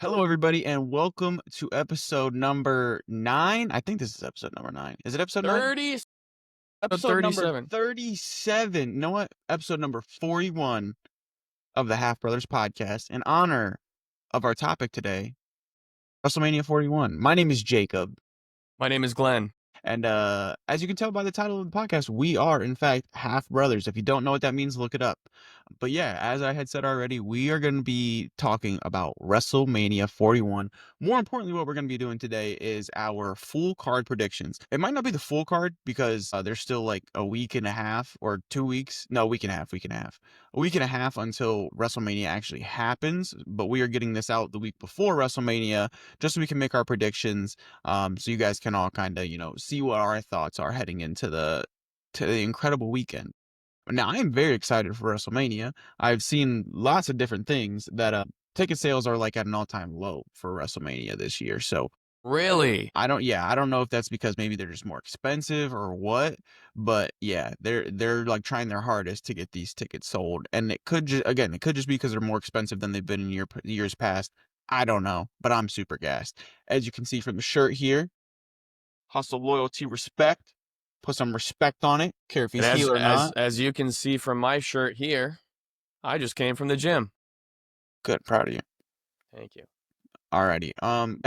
Hello, everybody, and welcome to episode number 9. I think this is episode number 9. Is it episode 9? 30, Episode number 37. 37. You know what? Episode number 41 of the Half Brothers podcast in honor of our topic today, Wrestlmania 41. My name is Jacob. My name is Glenn. And as you can tell by the title of the podcast, we are, in fact, half brothers. If you don't know what that means, look it up. But yeah, as I had said already, we are going to be talking about Wrestlmania 41. More importantly, what we're going to be doing today is our full card predictions. It might not be the full card because there's still like a week and a half or 2 weeks. No, week and a half. A week and a half until WrestleMania actually happens. But we are getting this out the week before WrestleMania just so we can make our predictions. So you guys can all kind of, see what our thoughts are heading into the incredible weekend. Now, I am very excited for WrestleMania. I've seen lots of different things that ticket sales are like at an all-time low for WrestleMania this year. So Really? I don't know if that's because maybe they're just more expensive or what, but yeah, they're like trying their hardest to get these tickets sold. And it could just be because they're more expensive than they've been in years past. I don't know, but I'm super gassed. As you can see from the shirt here, hustle, loyalty, respect. Put some respect on it. Care if he's And heel or not. as you can see from my shirt here, I just came from the gym. Good, proud of you. Thank you. Alrighty.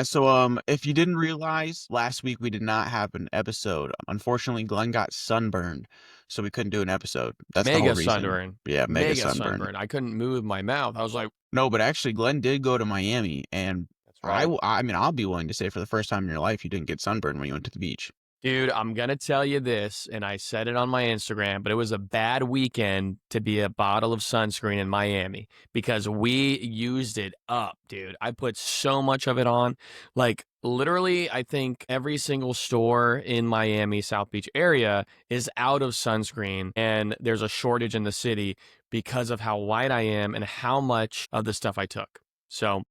So if you didn't realize, last week we did not have an episode. Unfortunately, Glenn got sunburned, so we couldn't do an episode. That's the whole Mega reason. sunburn. Yeah, mega sunburn. I couldn't move my mouth. I was like, No, but actually, Glenn did go to Miami, and that's right. I mean, I'll be willing to say for the first time in your life, you didn't get sunburned when you went to the beach. Dude, I'm going to tell you this, and I said it on my Instagram, but it was a bad weekend to be a bottle of sunscreen in Miami because we used it up, dude. I put so much of it on. Like, literally, I think every single store in Miami, South Beach area is out of sunscreen, and there's a shortage in the city because of how white I am and how much of the stuff I took. So,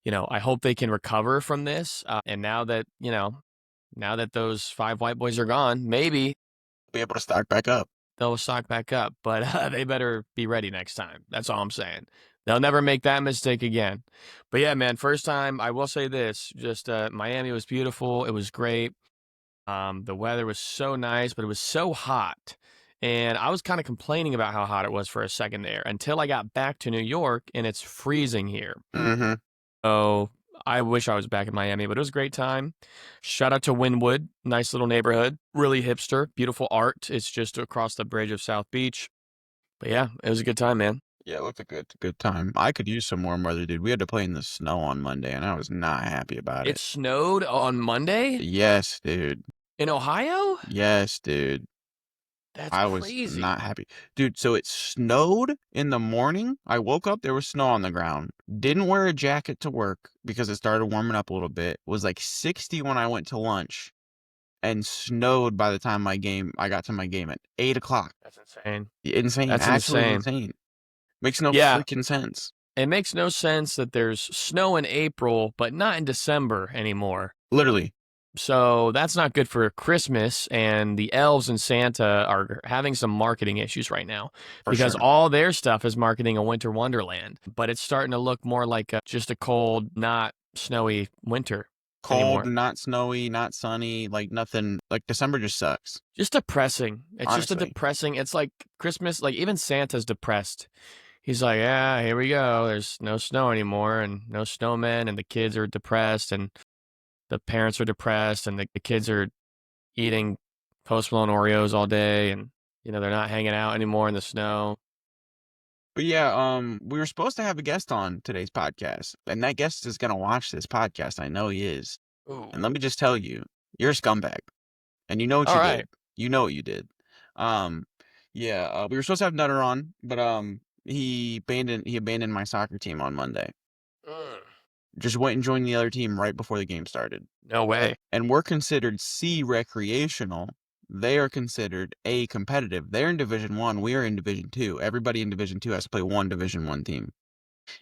I hope they can recover from this. And now that those 5 white boys are gone, maybe Be able to stock back up. they'll stock back up. But they better be ready next time. That's all I'm saying. They'll never make that mistake again. But yeah, man, first time, I will say this, just Miami was beautiful. It was great. The weather was so nice, but it was so hot. And I was kind of complaining about how hot it was for a second there until I got back to New York and it's freezing here. Mm-hmm. So I wish I was back in Miami, but it was a great time. Shout out to Wynwood, nice little neighborhood, really hipster, beautiful art. It's just across the bridge of South Beach. But yeah, it was a good time, man. Yeah, it looked a good time. I could use some warm weather, dude. We had to play in the snow on Monday, and I was not happy about It it. snowed on Monday Yes, dude. in Ohio? Yes, dude. That's I was crazy. not happy. Dude, so it snowed in the morning. I woke up, there was snow on the ground. Didn't wear a jacket to work because it started warming up a little bit. It was like 60 when I went to lunch and snowed by the time I got to my game at 8 o'clock. That's insane. Insane. That's Actually insane. Makes no Yeah. freaking sense. It makes no sense that there's snow in April, but not in December anymore. Literally. So that's not good for Christmas, and the elves and Santa are having some marketing issues right now because sure. all their stuff is marketing a winter wonderland, but it's starting to look more like just a cold, not snowy winter Cold, anymore. not snowy, not sunny, like nothing. Like December just sucks. Just depressing. It's just a Honestly. depressing. It's like Christmas, like even Santa's depressed. He's like, yeah, here we go. There's no snow anymore and no snowmen, and the kids are depressed, and the parents are depressed, and the kids are eating Post Malone Oreos all day, and they're not hanging out anymore in the snow. But yeah, we were supposed to have a guest on today's podcast, and that guest is gonna watch this podcast. I know he is. Ooh. And let me just tell you, you're a scumbag, and you know what All you right. did. You know what you did. We were supposed to have Nutter on, but he abandoned my soccer team on Monday. Just went and joined the other team right before the game started. No way. And we're considered C recreational. They are considered A competitive. They're in Division 1. We are in Division 2. Everybody in Division 2 has to play one Division 1 team.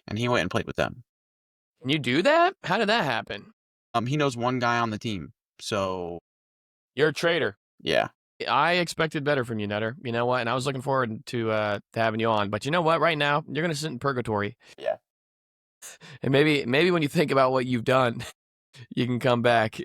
And he went and played with them. Can you do that? How did that happen? He knows one guy on the team. So You're a traitor. yeah. I expected better from you, Nutter. You know what? And I was looking forward to having you on. But you know what? Right now, you're going to sit in purgatory. Yeah. And maybe when you think about what you've done, you can come back.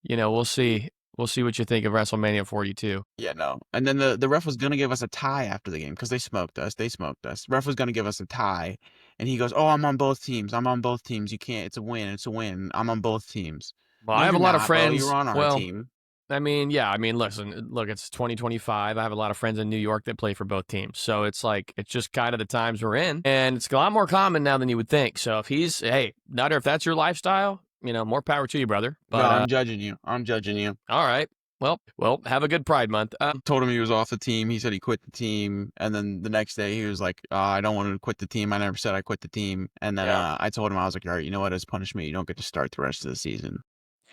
We'll see. We'll see what you think of WrestleMania 42. Yeah, no. And then the ref was gonna give us a tie after the game because they smoked us. They smoked us. Ref was gonna give us a tie, and he goes, "Oh, I'm on both teams. I'm on both teams. You can't. It's a win. It's a win. I'm on both teams." Well, No, I have you're a lot of not, bro. You're friends. on our Well, team. I mean, yeah. I mean, listen, look, it's 2025. I have a lot of friends in New York that play for both teams. So it's like, it's just kind of the times we're in. And it's a lot more common now than you would think. So hey, Nutter, if that's your lifestyle, more power to you, brother. No, But, I'm judging you. I'm judging you. all right. Well, have a good Pride Month. Told him he was off the team. He said he quit the team, and then the next day he was like, "I don't want to quit the team. I never said I quit the team." And then Yeah. I told him I was like, "All right, you know what? As punishment, you don't get to start the rest of the season."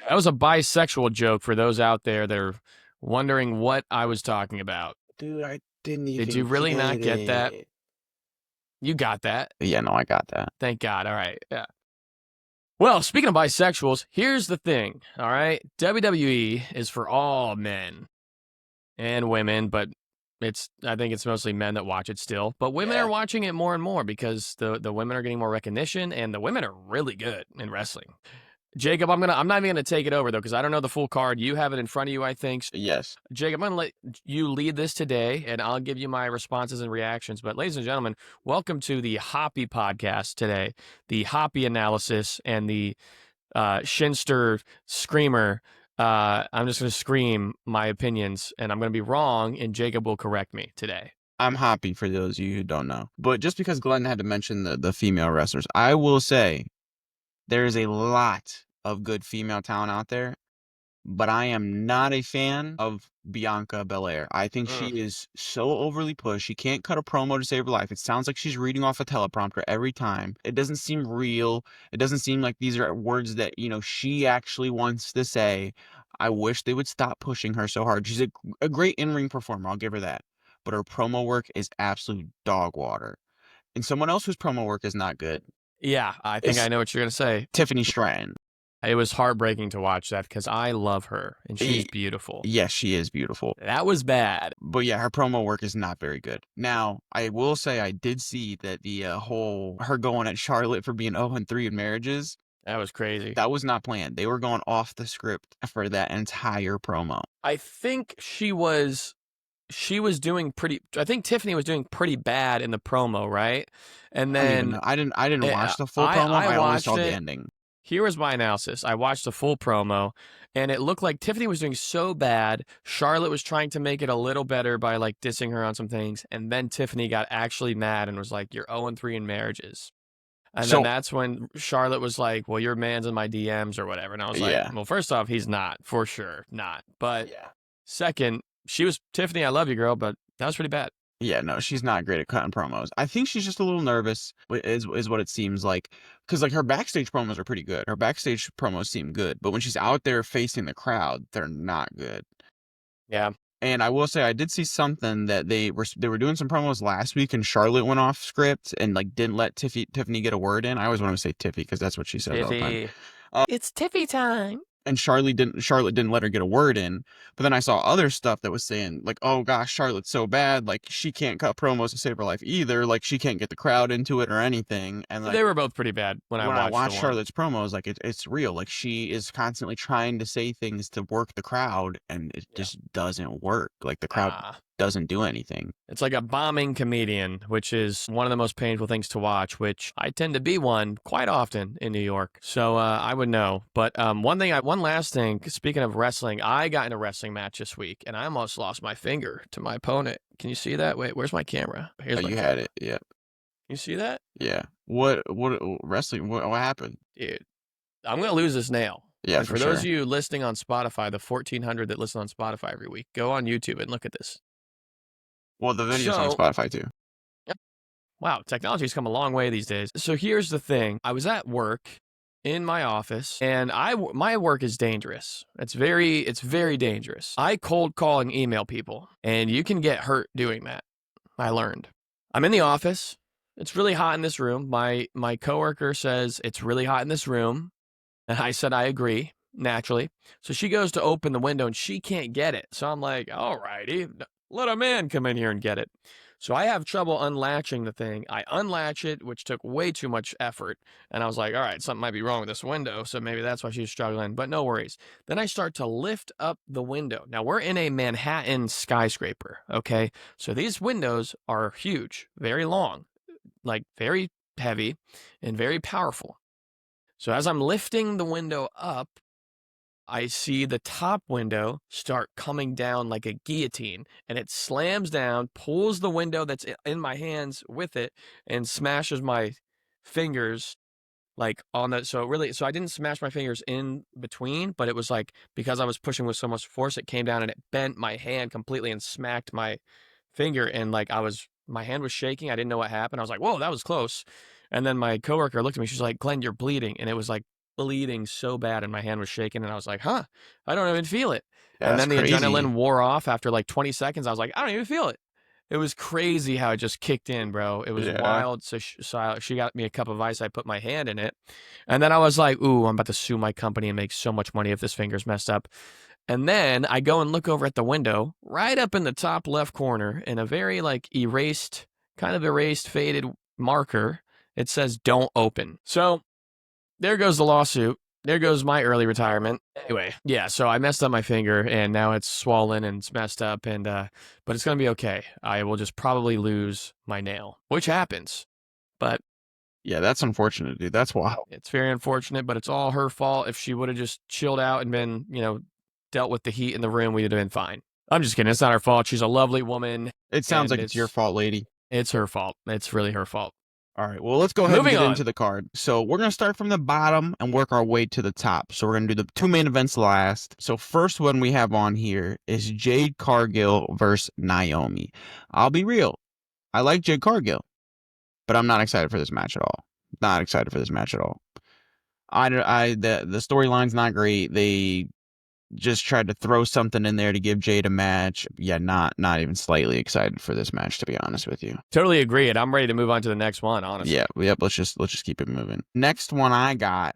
That was a bisexual joke for those out there that are wondering what I was talking about. Dude, I didn't Did you even really get not get that? it. You got that. Yeah, no, I got that. Thank God. All right. Yeah. Well, speaking of bisexuals, here's the thing. All right. WWE is for all men and women, but I think it's mostly men that watch it still. But women Yeah. are watching it more and more because the women are getting more recognition and the women are really good in wrestling. Jacob, I'm not even gonna take it over though, because I don't know the full card. You have it in front of you, I think. Yes. Jacob, I'm going to let you lead this today, and I'll give you my responses and reactions. But, ladies and gentlemen, welcome to the Hoppy podcast today, the Hoppy analysis and the Shinster Screamer. I'm just going to scream my opinions, and I'm going to be wrong, and Jacob will correct me today. I'm happy for those of you who don't know. But just because Glenn had to mention the female wrestlers, I will say there is a lot of good female talent out there, but I am not a fan of Bianca Belair. I think she is so overly pushed. She can't cut a promo to save her life. It sounds like she's reading off a teleprompter every time. It doesn't seem real. It doesn't seem like these are words that, she actually wants to say. I wish they would stop pushing her so hard. She's a great in-ring performer. I'll give her that. But her promo work is absolute dog water. And someone else whose promo work is not good Yeah, I think I is know what you're going to say. Tiffany Stratton. It was heartbreaking to watch that because I love her, and she's beautiful. Yes, she is beautiful. That was bad. But yeah, her promo work is not very good. Now, I will say I did see that the whole her going at Charlotte for being 0-3 in marriages, That was crazy. that was not planned. They were going off the script for that entire promo. I think she was doing pretty. I think Tiffany was doing pretty bad in the promo, right? And I don't even then know. I didn't watch the full I promo. I only watched saw the it. ending. Here was my analysis. I watched the full promo, and it looked like Tiffany was doing so bad. Charlotte was trying to make it a little better by like dissing her on some things, and then Tiffany got actually mad and was like, "You're 0-3 in marriages." And then So that's when Charlotte was like, "Well, your man's in my DMs or whatever." And I was like, yeah, "Well, first off, he's not, for sure, not." But yeah, second, Tiffany, I love you, girl, but that was pretty bad. yeah. No, she's not great at cutting promos. I think she's just a little nervous. Is what it seems like. Because like her backstage promos are pretty good. Her backstage promos seem good, but when she's out there facing the crowd, they're not good. Yeah. And I will say I did see something that they were doing some promos last week, and Charlotte went off script and like didn't let Tiffany get a word in. I always want to say Tiffy because that's what she says all the time. Tiffy. It's Tiffy time. And Charlotte didn't let her get a word in. But then I saw other stuff that was saying like, oh gosh, Charlotte's so bad, like she can't cut promos to save her life either, like she can't get the crowd into it or anything. And like They were both pretty bad when I watched Charlotte's promos, like it's real. Like she is constantly trying to say things to work the crowd, and it just doesn't work. Like the crowd doesn't do anything. It's like a bombing comedian, which is one of the most painful things to watch, which I tend to be one quite often in New York. So I would know. But one last thing, speaking of wrestling, I got in a wrestling match this week, and I almost lost my finger to my opponent. Can you see that? Wait, where's my camera? Here's my You camera. had it, yeah. You see that? Yeah. What wrestling? What happened? Dude, I'm going to lose this nail. Yeah, and for those of you listening on Spotify, the 1,400 that listen on Spotify every week, go on YouTube and look at this. Well, the video's on Spotify too. Yep. Wow, technology's come a long way these days. So here's the thing. I was at work in my office, and my work is dangerous. It's very dangerous. I cold call and email people, and you can get hurt doing that. I learned. I'm in the office. It's really hot in this room. My coworker says it's really hot in this room, and I said I agree, naturally. So she goes to open the window, and she can't get it. So I'm like, all righty, let a man come in here and get it. So I have trouble unlatching the thing. I unlatch it, which took way too much effort. And I was like, all right, something might be wrong with this window. So maybe that's why she's struggling, but no worries. Then I start to lift up the window. Now we're in a Manhattan skyscraper. Okay. So these windows are huge, very long, like very heavy and very powerful. So as I'm lifting the window up, I see the top window start coming down like a guillotine, and it slams down, pulls the window that's in my hands with it, and smashes my fingers like on the so I didn't smash my fingers in between, but it was like because I was pushing with so much force, it came down and it bent my hand completely and smacked my finger, and like my hand was shaking. I didn't know what happened. I was like, whoa, that was close. And then my coworker looked at me. She's like, Glenn, you're bleeding. And it was like bleeding so bad and my hand was shaking. And I was like, huh, I don't even feel it. Yeah, And that's then the crazy. adrenaline wore off after like 20 seconds. I was like, I don't even feel it. It was crazy how it just kicked in, bro. It was Yeah. wild. So she got me a cup of ice. I put my hand in it. And then I was like, ooh, I'm about to sue my company and make so much money if this finger's messed up. And then I go and look over at the window, right up in the top left corner, in a very like kind of erased, faded marker. It says "Don't open." So there goes the lawsuit. There goes my early retirement. Anyway, yeah. So I messed up my finger, and now it's swollen and it's messed up. And but it's gonna be okay. I will just probably lose my nail, which happens. But Yeah, that's unfortunate, dude. That's wild. it's very unfortunate, but it's all her fault. If she would have just chilled out and been, dealt with the heat in the room, we'd have been fine. I'm just kidding. It's not her fault. She's a lovely woman, It sounds and like it's your fault, lady. it's her fault. It's really her fault. All right, well, let's go ahead and Moving get on. into the card. So we're gonna start from the bottom and work our way to the top. So we're gonna do the two main events last. So first one we have on here is Jade Cargill versus Naomi. I'll be real. I like Jade Cargill, but I'm not excited for this match at all. Not excited for this match at all. The storyline's not great. They just tried to throw something in there to give Jade a match. Yeah, not even slightly excited for this match, to be honest with you. Totally agree. And I'm ready to move on to the next one, Yeah, honestly. yep. Let's just keep it moving. Next one I got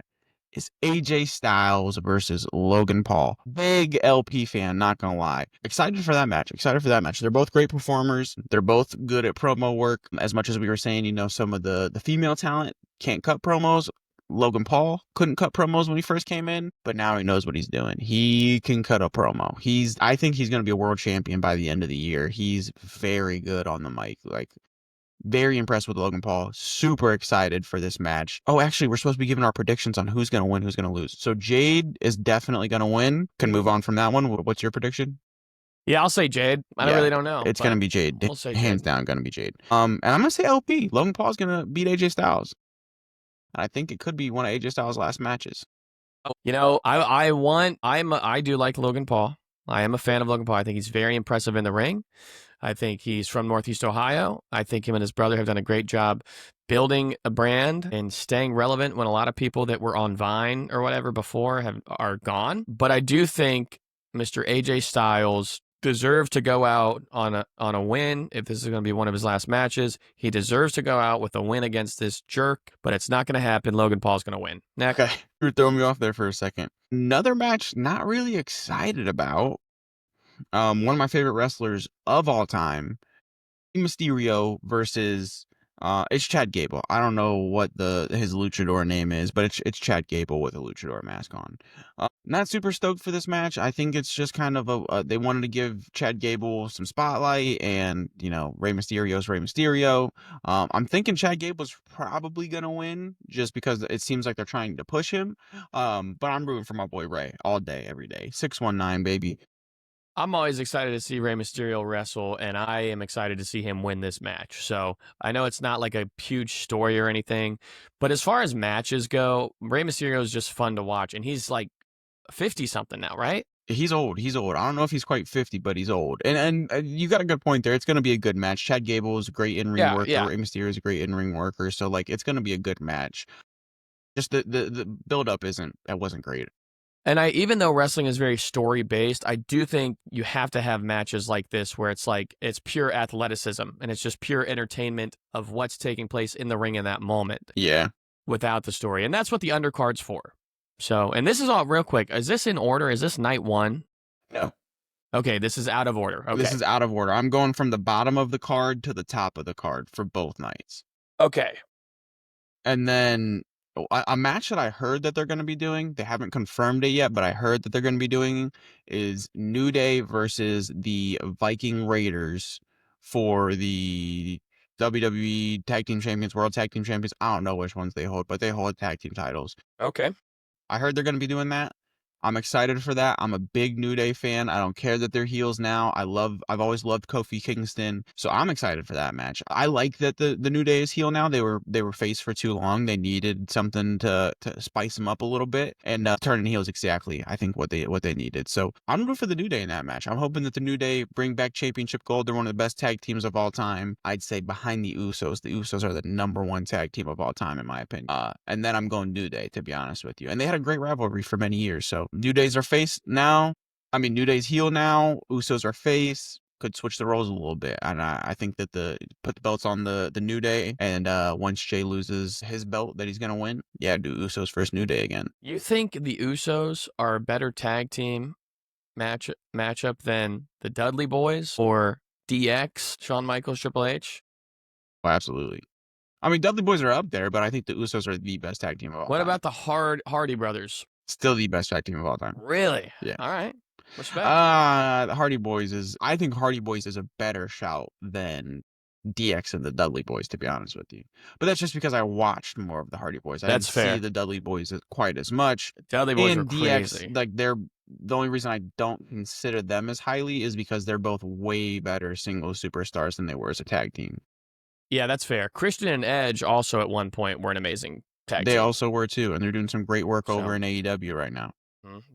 is AJ Styles versus Logan Paul. Big LP fan, not gonna lie. Excited for that match. Excited for that match. They're both great performers. They're both good at promo work. As much as we were saying, some of the female talent can't cut promos. Logan Paul couldn't cut promos when he first came in, but now he knows what he's doing. He can cut a promo. I think he's going to be a world champion by the end of the year. He's very good on the mic. Like, very impressed with Logan Paul. Super excited for this match. Oh, actually, we're supposed to be giving our predictions on who's going to win, who's going to lose. So Jade is definitely going to win. Can move on from that one. What's your prediction? Yeah, I'll say Jade. I Yeah, really don't know, it's going but to be Jade. we'll say Hands Jade. down, going to be Jade. And I'm going to say LP. Logan Paul's going to beat AJ Styles. And I think it could be one of AJ Styles' last matches. I do like Logan Paul. I am a fan of Logan Paul. I think he's very impressive in the ring. I think he's from Northeast Ohio. I think him and his brother have done a great job building a brand and staying relevant when a lot of people that were on Vine or whatever before are gone. But I do think Mr. AJ Styles deserves to go out on a win. If this is going to be one of his last matches, he deserves to go out with a win against this jerk, but it's not going to happen. Logan Paul's going to win. Next. Okay. You're throwing me off there for a second. Another match not really excited about. One of my favorite wrestlers of all time, Mysterio versus it's Chad Gable. I don't know what his luchador name is, but it's Chad Gable with a luchador mask on. Not super stoked for this match. I think it's just kind of they wanted to give Chad Gable some spotlight, and Rey Mysterio's Rey Mysterio. I'm thinking Chad Gable's probably gonna win just because it seems like they're trying to push him. But I'm rooting for my boy Rey all day, every day. 619 baby. I'm always excited to see Rey Mysterio wrestle, and I am excited to see him win this match. So I know it's not like a huge story or anything, but as far as matches go, Rey Mysterio is just fun to watch, and he's like 50 something now, right? He's old. He's old. I don't know if he's quite 50, but he's old. And you got a good point there. It's going to be a good match. Chad Gable is a great in-ring Yeah, worker. yeah. Rey Mysterio is a great in-ring worker. So like it's going to be a good match. Just the build up wasn't great. And even though wrestling is very story based, I do think you have to have matches like this where it's like it's pure athleticism and it's just pure entertainment of what's taking place in the ring in that moment. Yeah. Without the story. And that's what the undercard's for. So, and this is all real quick. Is this in order? Is this night one? No. Okay, this is out of order. This Okay. is out of order. I'm going from the bottom of the card to the top of the card for both nights. Okay. And then a match that I heard that they're going to be doing, they haven't confirmed it yet, but I heard that they're going to be doing is New Day versus the Viking Raiders for the WWE Tag Team Champions, World Tag Team Champions. I don't know which ones they hold, but they hold tag team titles. Okay. I heard they're going to be doing that. I'm excited for that. I'm a big New Day fan. I don't care that they're heels now. I've always loved Kofi Kingston. So I'm excited for that match. I like that the New Day is heel now. They were face for too long. They needed something to spice them up a little bit. And turning heels exactly, I think what they needed. So I'm rooting for the New Day in that match. I'm hoping that the New Day bring back championship gold. They're one of the best tag teams of all time. I'd say behind the Usos. The Usos are the #1 tag team of all time, in my opinion. And then I'm going New Day, to be honest with you. And they had a great rivalry for many years. So New Day's are face now. I mean, New Day's heel now. Usos are face. Could switch the roles a little bit. And I think that put the belts on the New Day. And once Jay loses his belt that he's going to win, yeah, do Usos versus New Day again. You think the Usos are a better tag team matchup than the Dudley Boys or DX, Shawn Michaels, Triple H? Oh, absolutely. I mean, Dudley Boys are up there, but I think the Usos are the best tag team of all What time. about the Hardy Brothers? Still the best tag team of all time. Really? Yeah. All right. Respect. The Hardy Boys I think Hardy Boys is a better shout than DX and the Dudley Boys, to be honest with you. But that's just because I watched more of the Hardy Boys. I didn't That's see fair. the Dudley Boys quite as much. Dudley Boys were And DX, crazy. like the only reason I don't consider them as highly is because they're both way better single superstars than they were as a tag team. Yeah, that's fair. Christian and Edge also at one point were an amazing tag They team. also were too, and they're doing some great work So, over in AEW right now.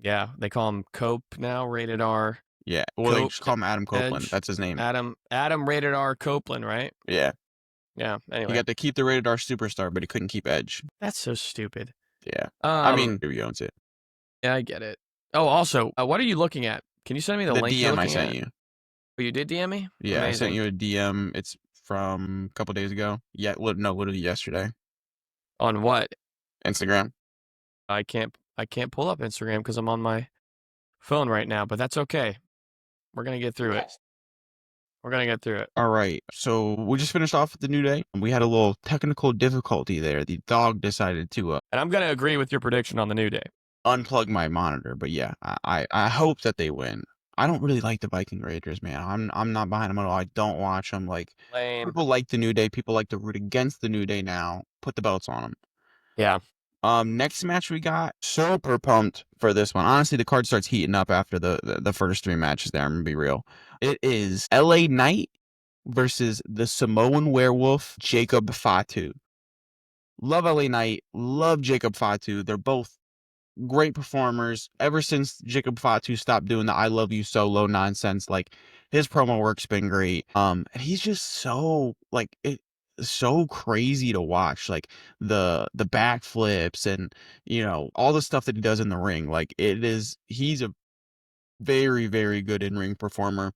Yeah, they call him Cope now, rated R. Yeah, well, they just call him Adam Copeland. Edge. That's his name. Adam rated R Copeland, right? Yeah, Yeah. he Anyway, got to keep the rated R superstar, but he couldn't keep Edge. that's so stupid. Yeah, I mean, he owns it. Yeah, I get it. Oh, also, what are you looking at? Can you send me the link you're DM I looking sent at? you. Oh, you did DM me? Yeah, I sent Amazing. you a DM. It's from a couple days ago. Yeah, no, literally yesterday. On what? Instagram. I can't pull up Instagram because I'm on my phone right now, but that's okay. We're gonna get through it. We're gonna get through it. All right, so we just finished off with the New Day. We had a little technical difficulty there. The dog decided to And I'm gonna agree with your prediction on the New Day. unplug my monitor, but yeah, I hope that they win. I don't really like the Viking Raiders, man. I'm not behind them at all. I don't watch them. Like, Lame. people like the New Day. People like to root against the New Day now. Put the belts on them. Yeah. Next match we got. Super pumped for this one. Honestly, the card starts heating up after the first 3 matches there. I'm gonna be real. It is LA Knight versus the Samoan Werewolf, Jacob Fatu. Love LA Knight. Love Jacob Fatu. They're both great performers. Ever since Jacob Fatu stopped doing the "I love you" solo nonsense, like, his promo work's been great. And he's just so so crazy to watch. Like, the backflips and all the stuff that he does in the ring. Like, he's a very, very good in-ring performer.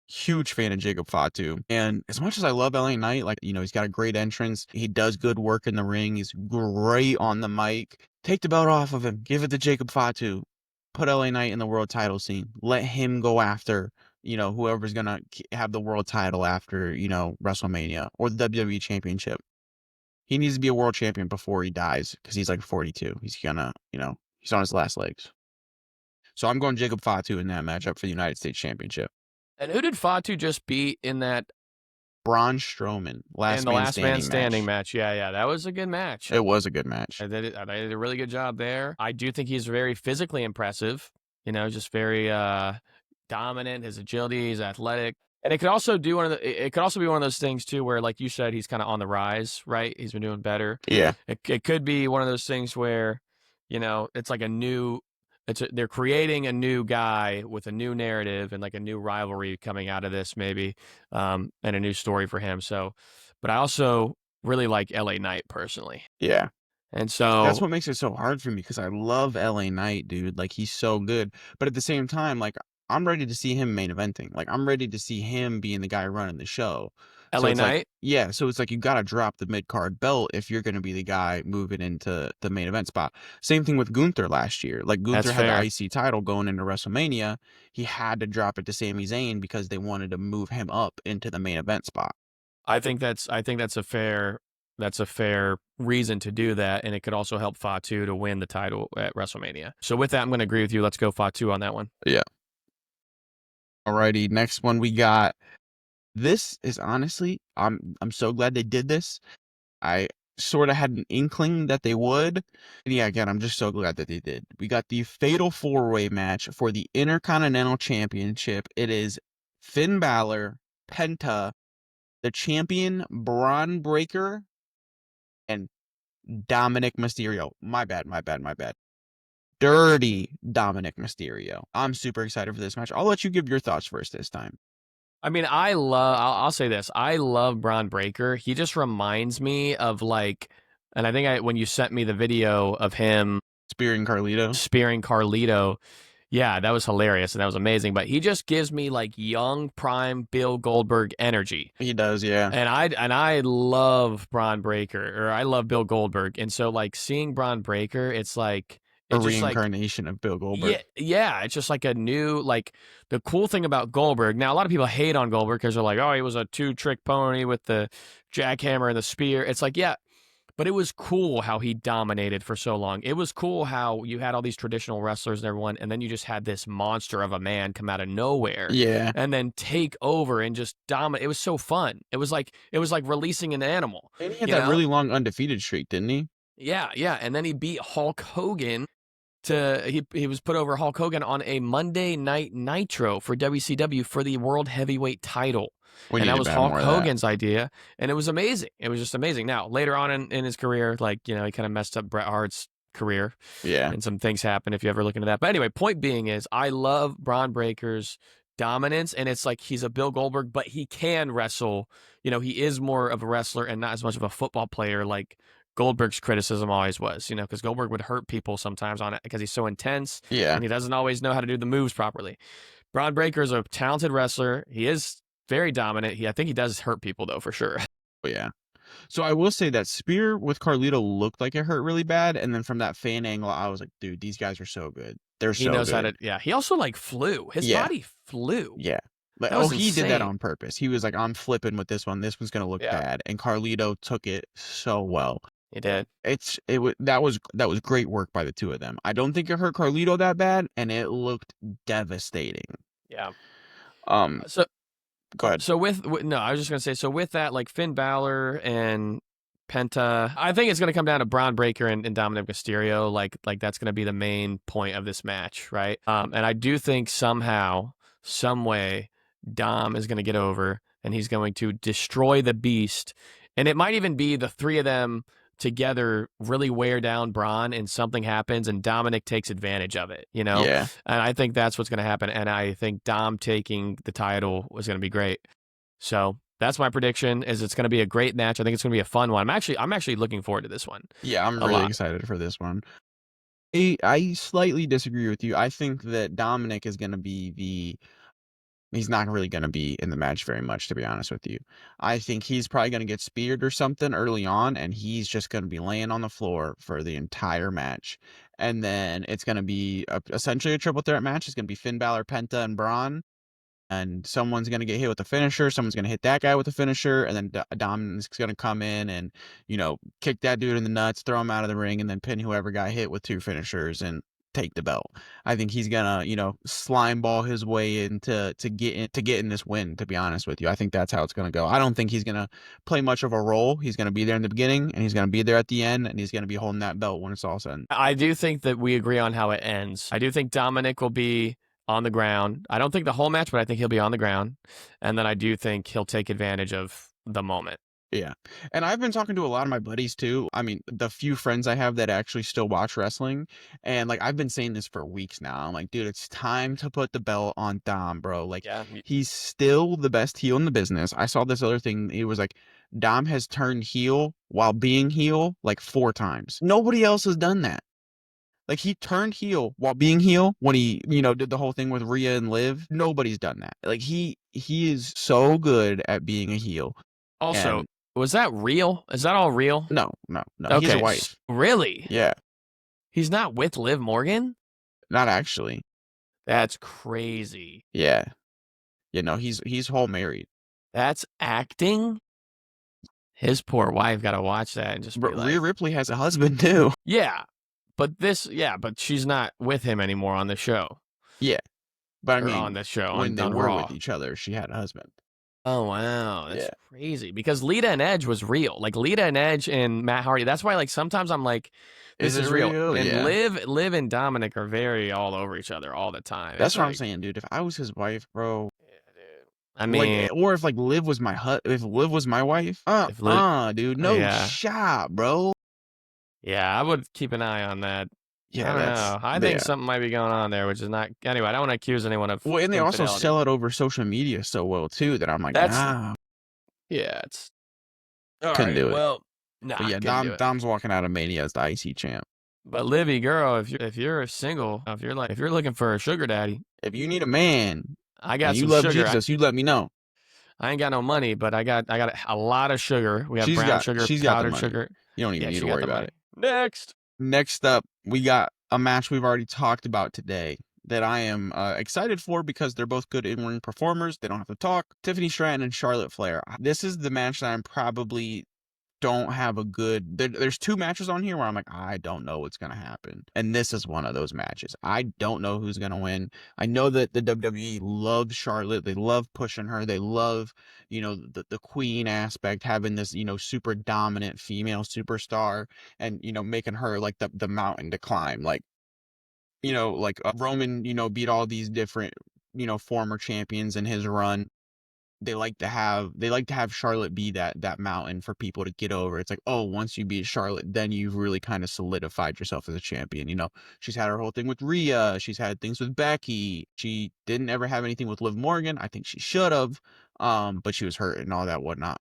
Huge fan of Jacob Fatu. And as much as I love LA Knight, like, he's got a great entrance. He does good work in the ring. He's great on the mic. Take the belt off of him. Give it to Jacob Fatu. Put LA Knight in the world title scene. Let him go after, whoever's going to have the world title after, WrestleMania or the WWE Championship. He needs to be a world champion before he dies because he's like 42. He's gonna, he's on his last legs. So I'm going Jacob Fatu in that matchup for the United States Championship. And who did Fatu just beat in that? Braun Strowman, Last man standing match. Yeah, that was a good match. It was a good match. They did a really good job there. I do think he's very physically impressive. Just very dominant. His agility, he's athletic, and it could also be one of those things too, where, like you said, he's kind of on the rise. Right, he's been doing better. Yeah, It could be one of those things where, it's like they're creating a new guy with a new narrative and like a new rivalry coming out of this maybe, and a new story for him. So, but I also really like LA Knight personally. yeah. And so That's what makes it so hard for me because I love LA Knight, dude. Like, he's so good. But at the same time, like, I'm ready to see him main eventing. Like, I'm ready to see him being the guy running the show. So LA it's like, Knight. yeah, so it's like you gotta drop the mid-card belt if you're gonna be the guy moving into the main event spot. Same thing with Gunther last year. Like That's Gunther had the fair. IC title going into WrestleMania. He had to drop it to Sami Zayn because they wanted to move him up into the main event spot. I think that's a fair reason to do that, and it could also help Fatu to win the title at WrestleMania. So with that, I'm going to agree with you. Let's go Fatu on that one. Yeah. Alrighty, next one we got. This is honestly, I'm so glad they did this. I sort of had an inkling that they would. And yeah, again, I'm just so glad that they did. We got the Fatal 4-Way match for the Intercontinental Championship. It is Finn Balor, Penta, the champion Braun Breaker, and Dominic Mysterio. My bad, my bad, my bad. Dirty Dominic Mysterio. I'm super excited for this match. I'll let you give your thoughts first this time. I mean, I'll say this. I love Braun Breaker. He just reminds me of like, and I think when you sent me the video of him Spearing Carlito. spearing Carlito, yeah, that was hilarious and that was amazing. But he just gives me like young prime Bill Goldberg energy. He does, yeah. And I love Braun Breaker, or I love Bill Goldberg. And so like seeing Braun Breaker, it's like A it's just like reincarnation of Bill yeah, Goldberg. yeah, it's just like a new like the cool thing about Goldberg. Now a lot of people hate on Goldberg because they're like, oh, he was a two-trick pony with the jackhammer and the spear. It's like, yeah, but it was cool how he dominated for so long. It was cool how you had all these traditional wrestlers and everyone, and then you just had this monster of a man come out of nowhere Yeah. and then take over and just dominate. It was so fun. It was like releasing an animal, And he had you that know? really long undefeated streak, didn't he? Yeah, yeah. And then he beat Hulk Hogan he was put over Hulk Hogan on a Monday Night Nitro for WCW for the World Heavyweight title. We And need that to was have Hulk more of that. Hogan's idea. And it was amazing. It was just amazing. Now, later on in his career, like, he kind of messed up Bret Hart's career Yeah. and some things happen if you ever look into that. But anyway, point being is I love Braun Breaker's dominance, and it's like he's a Bill Goldberg, but he can wrestle. He is more of a wrestler and not as much of a football player like Goldberg's criticism always was, because Goldberg would hurt people sometimes on it because he's so intense Yeah. and he doesn't always know how to do the moves properly. Braun Breaker is a talented wrestler. He is very dominant. I think he does hurt people though, for sure. Yeah. So I will say that spear with Carlito looked like it hurt really bad, and then from that fan angle, I was like, dude, these guys are so good. They're He so knows how good. to, yeah. He also like flew. His Yeah. body flew. Yeah. Like, That oh, was he did that insane. on purpose. He was like, I'm flipping with this one. This one's gonna look Yeah, bad, and Carlito took it so well. he did. That was great work by the two of them. I don't think it hurt Carlito that bad, and it looked devastating. Yeah. Um, So go ahead. So no, I was just gonna say. So with that, like Finn Balor and Penta, I think it's gonna come down to Braun Breaker and Dominic Mysterio. Like that's gonna be the main point of this match, right? And I do think somehow, some way, Dom is gonna get over and he's going to destroy the Beast, and it might even be the three of them together really wear down Braun, and something happens and Dominic takes advantage of it, Yeah. and I think that's what's going to happen. And I think Dom taking the title was going to be great. So that's my prediction. Is it's going to be a great match. I think it's going to be a fun one. I'm actually looking forward to this one Yeah, I'm a really lot. excited for this one. I slightly disagree with you. I think that Dominic is gonna be he's not really gonna be in the match very much, to be honest with you. I think he's probably gonna get speared or something early on, and he's just gonna be laying on the floor for the entire match. And then it's gonna be essentially a triple threat match. It's gonna be Finn Balor, Penta, and Braun. And someone's going to get hit with a finisher. Someone's going to hit that guy with a finisher. And then Dom's going to come in and, kick that dude in the nuts, throw him out of the ring, and then pin whoever got hit with two finishers and take the belt. I think he's going to, slime ball his way into getting this win, to be honest with you. I think that's how it's going to go. I don't think he's going to play much of a role. He's going to be there in the beginning and he's going to be there at the end, and he's going to be holding that belt when it's all said. I do think that we agree on how it ends. I do think Dominic will be on the ground. I don't think the whole match, but I think he'll be on the ground. And then I do think he'll take advantage of the moment. Yeah. And I've been talking to a lot of my buddies too. I mean, the few friends I have that actually still watch wrestling. And like, I've been saying this for weeks now. I'm like, dude, it's time to put the belt on Dom, bro. Like, Yeah. he's still the best heel in the business. I saw this other thing. It was like, Dom has turned heel while being heel like 4 times. Nobody else has done that. Like, he turned heel while being heel when he, did the whole thing with Rhea and Liv. Nobody's done that. Like, he is so good at being a heel. Also, And was that real? Is that all real? no, no, no, he's a Okay, wife. really? Yeah, He's not with Liv Morgan? not actually. That's crazy. Yeah. No, he's whole married. That's acting? His poor wife gotta watch that and just be Rhea like, Ripley has a husband too. yeah, but she's not with him anymore on the show Yeah, but I or on mean, the show when they on were with Raw. each other, she had a husband. Oh wow, that's Yeah. crazy. Because Lita and Edge was real. Like Lita and Edge and Matt Hardy. That's why like sometimes I'm like, Is this it is real. real? And Yeah. Liv and Dominic are very all over each other all the time. That's It's what I'm like, saying, dude. If I was his wife, bro, yeah, dude. I like, mean, or if like Liv was if Liv was my wife, if Liv, dude, no yeah, shot, bro. yeah, I would keep an eye on that. I Yeah, don't know. I think yeah. something might be going on there, which is not. Anyway, I don't want to accuse anyone of Well, and they also infidelity. sell it over social media so well too that I'm like, That's nah, yeah. It's all couldn't right. do it. Well, But nah, yeah, couldn't do it. Dom's walking out of Mania as the IC champ. But Livy, girl, if you're single, if you're looking for a sugar daddy, If you need a man I and got you some love sugar. Jesus, you let me know. I ain't got no money, but I got a lot of sugar. We have brown sugar, She's got the powdered money. sugar. You don't even Yeah, need she to got worry the about money. it. Next, Next up, we got a match we've already talked about today that I am excited for because they're both good in-ring performers. They don't have to talk. Tiffany Stratton and Charlotte Flair. This is the match that I'm probably don't have a good there's two matches on here where I'm like, I don't know what's gonna happen, and this is one of those matches. I don't know who's gonna win. I know that the WWE loves Charlotte. They love pushing her. They love, the queen aspect, having this, super dominant female superstar, and making her like the mountain to climb, like, like Roman, beat all these different, former champions in his run. They like to have Charlotte be that mountain for people to get over. It's like, oh, once you beat Charlotte, then you've really kind of solidified yourself as a champion. She's had her whole thing with Rhea. She's had things with Becky. She didn't ever have anything with Liv Morgan. I think she should have, but she was hurt and all that whatnot.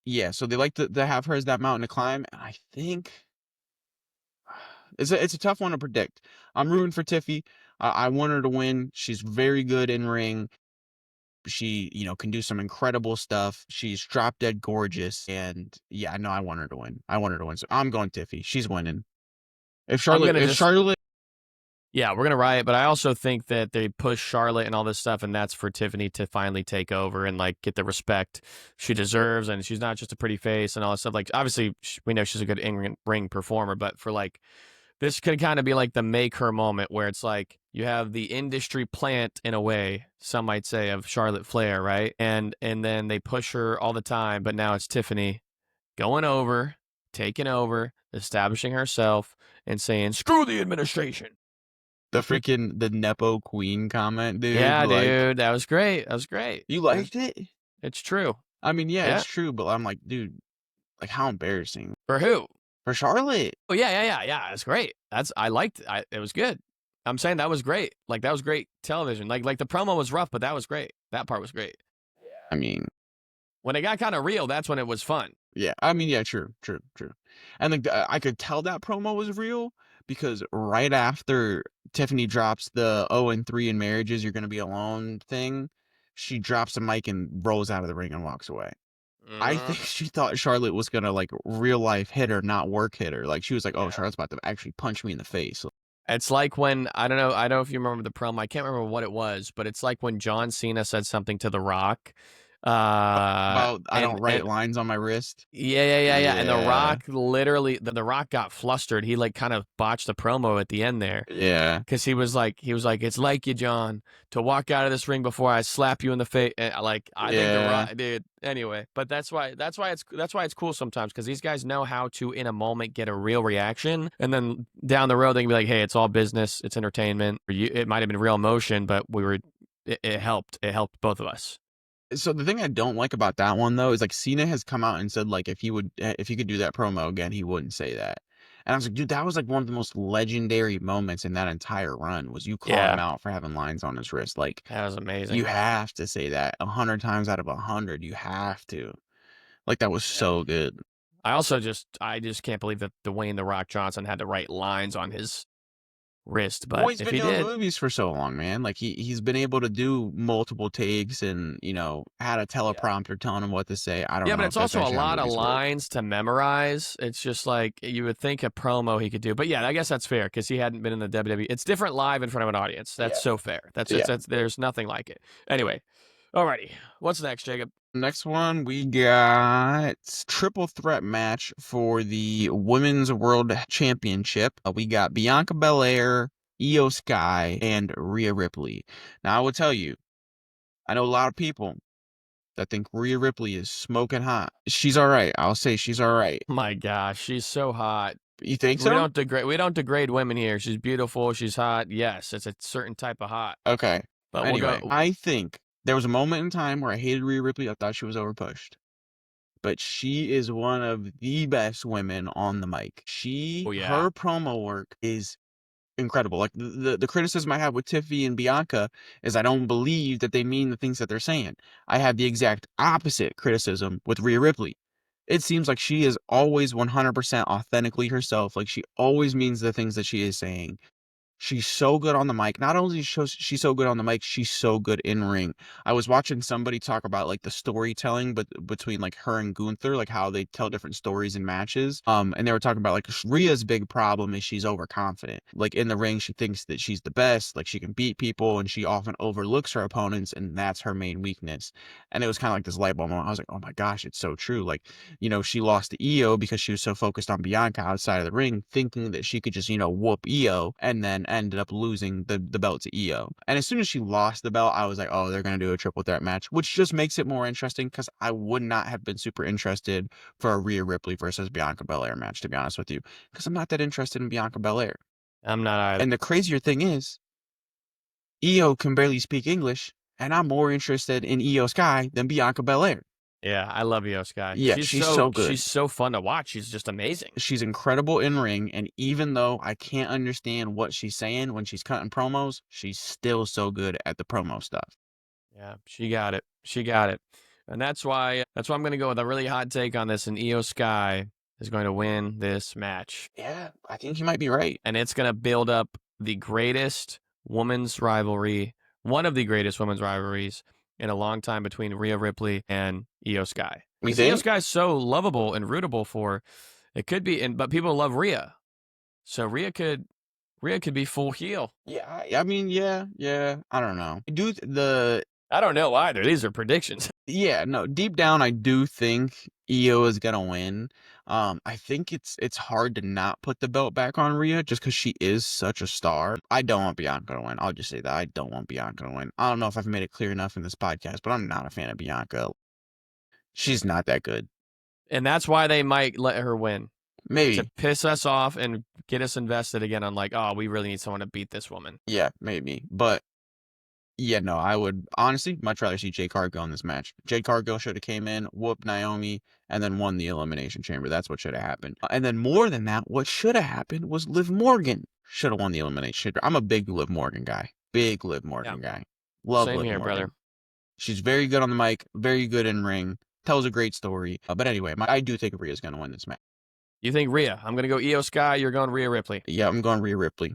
Yeah, so they like to have her as that mountain to climb. And I think it's a tough one to predict. I'm rooting for Tiffy. I want her to win. She's very good in ring. She, can do some incredible stuff. She's drop dead gorgeous. And yeah, I know I want her to win. I want her to win. So I'm going Tiffy. She's winning. If I'm Charlotte, gonna if just Charlotte, yeah, we're gonna riot. But I also think that they push Charlotte and all this stuff, and that's for Tiffany to finally take over and like get the respect she deserves. And she's not just a pretty face and all that stuff. Like obviously, we know she's a good in ring performer, but for like this could kind of be like the make her moment where it's like you have the industry plant in a way, some might say, of Charlotte Flair, right? And then they push her all the time, but now it's Tiffany going over, taking over, establishing herself, and saying, screw the administration. the Nepo Queen comment, dude, Yeah, like, dude, that was great. That was great. you liked it? It's true. I mean, yeah, Yeah. it's true, but I'm like, dude, like, how embarrassing For who? for Charlotte. Oh yeah. That's great. I liked it. It was good. I'm saying that was great. Like that was great television. Like the promo was rough, but that was great. That part was great. I mean, When it got kind of real, that's when it was fun. yeah, I mean, yeah, true, true, true. And like, I could tell that promo was real because right after Tiffany drops the 0-3 in marriages, you're gonna be alone thing, she drops the mic and rolls out of the ring and walks away. I Mhm. think she thought Charlotte was gonna like real life hit her, not work hit her. Like she was like, "Oh, Yeah. Charlotte's about to actually punch me in the face." It's like when I don't know if you remember the promo. I can't remember what it was, but it's like when John Cena said something to The Rock, About I don't and write lines on my wrist. yeah. And The Yeah, Rock literally, the Rock got flustered. He like kind of botched the promo at the end there. yeah, Because he was like, it's like you, John, to walk out of this ring before I slap you in the face. Like, I think the yeah. Rock, dude. Anyway, but that's why it's cool sometimes because these guys know how to in a moment get a real reaction, and then down the road they can be like, hey, it's all business, it's entertainment. It might have been real emotion, but it helped. It helped both of us. So the thing I don't like about that one though is like Cena has come out and said like if he could do that promo again, he wouldn't say that. And I was like, dude, that was like one of the most legendary moments in that entire run was you calling him Yeah, out for having lines on his wrist. Like that was you amazing. have to say that 100 times out of 100. You have to. Like that was Yeah. so good. I just can't believe that Dwayne the Rock Johnson had to write lines on his wrist, Well, but he's if been he doing did, movies for so long, man. Like he's been able to do multiple takes and, had a yeah. teleprompter telling him what to say. I don't Yeah, but know if it's that's also a actually how lot of movies work. lines to memorize. It's just like you would think a promo he could do. But yeah, I guess that's fair because he hadn't been in the WWE. It's different live in front of an audience. That's Yeah. so fair. Yeah. That's there's nothing like it. Anyway, alrighty. What's next, Jacob? Next one, we got triple threat match for the Women's World Championship. We got Bianca Belair, Io Sky, and Rhea Ripley. Now, I will tell you, I know a lot of people that think Rhea Ripley is smoking hot. She's all right. I'll say she's all right. My gosh, she's so hot. You think so? We don't degrade women here. She's beautiful, she's hot. Yes, it's a certain type of hot. Okay. But we'll Anyway, go I think there was a moment in time where I hated Rhea Ripley. I thought she was overpushed. But she is one of the best women on the mic. oh yeah. Her promo work is incredible. Like the criticism I have with Tiffy and Bianca is I don't believe that they mean the things that they're saying. I have the exact opposite criticism with Rhea Ripley. It seems like she is always 100% authentically herself. Like she always means the things that she is saying. She's so good on the mic. Not only is she so good on the mic, she's so good in ring. I was watching somebody talk about like the storytelling, but between like her and Gunther, like how they tell different stories in matches. And they were talking about like Rhea's big problem is she's overconfident. Like in the ring, she thinks that she's the best, like she can beat people, and she often overlooks her opponents, and that's her main weakness. And it was kind of like this light bulb moment. I was like, oh my gosh, it's so true. Like, she lost to Io because she was so focused on Bianca outside of the ring, thinking that she could just, whoop Io, and then ended up losing the belt to Io. And as soon as she lost the belt, I was like, oh, they're going to do a triple threat match, which just makes it more interesting because I would not have been super interested for a Rhea Ripley versus Bianca Belair match, to be honest with you, because I'm not that interested in Bianca Belair. I'm not either. And the crazier thing is, Io can barely speak English, and I'm more interested in Io Sky than Bianca Belair. Yeah, I love Io Sky. Yeah, she's so good. She's so fun to watch. She's just amazing. She's incredible in ring, and even though I can't understand what she's saying when she's cutting promos, she's still so good at the promo stuff. Yeah, she got it. She got it. And that's why I'm going to go with a really hot take on this, and Io Sky is going to win this match. Yeah, I think you might be right. And it's going to build up the greatest women's rivalry, one of the greatest women's rivalries in a long time between Rhea Ripley and Io Sky. You Because Io think? Sky is so lovable and rootable for it could be, but people love Rhea. So Rhea could be full heel. Yeah, I mean, yeah. I don't know. The I don't know either. These are predictions. Yeah, no, deep down, I do think Io is gonna win. I think it's hard to not put the belt back on Rhea just because she is such a star. I don't want Bianca to win. I'll just say that I don't want Bianca to win. I don't know if I've made it clear enough in this podcast, but I'm not a fan of Bianca. She's not that good. And that's why they might let her win. To Maybe. piss us off and get us invested again on like, oh, we really need someone to beat this woman. Yeah, maybe. But yeah, no, I would honestly much rather see Jade Cargill in this match. Jade Cargill should have came in, whooped Naomi, and then won the Elimination Chamber. That's what should have happened. And then more than that, what should have happened was Liv Morgan should have won the Elimination Chamber. I'm a big Liv Morgan guy. Big Liv Morgan guy. Love Same Liv here, Morgan. brother. She's very good on the mic, very good in ring, tells a great story. But anyway, I do think Rhea's going to win this match. You think Rhea? I'm gonna go Io Sky. You're going Rhea Ripley. Yeah, I'm going Rhea Ripley.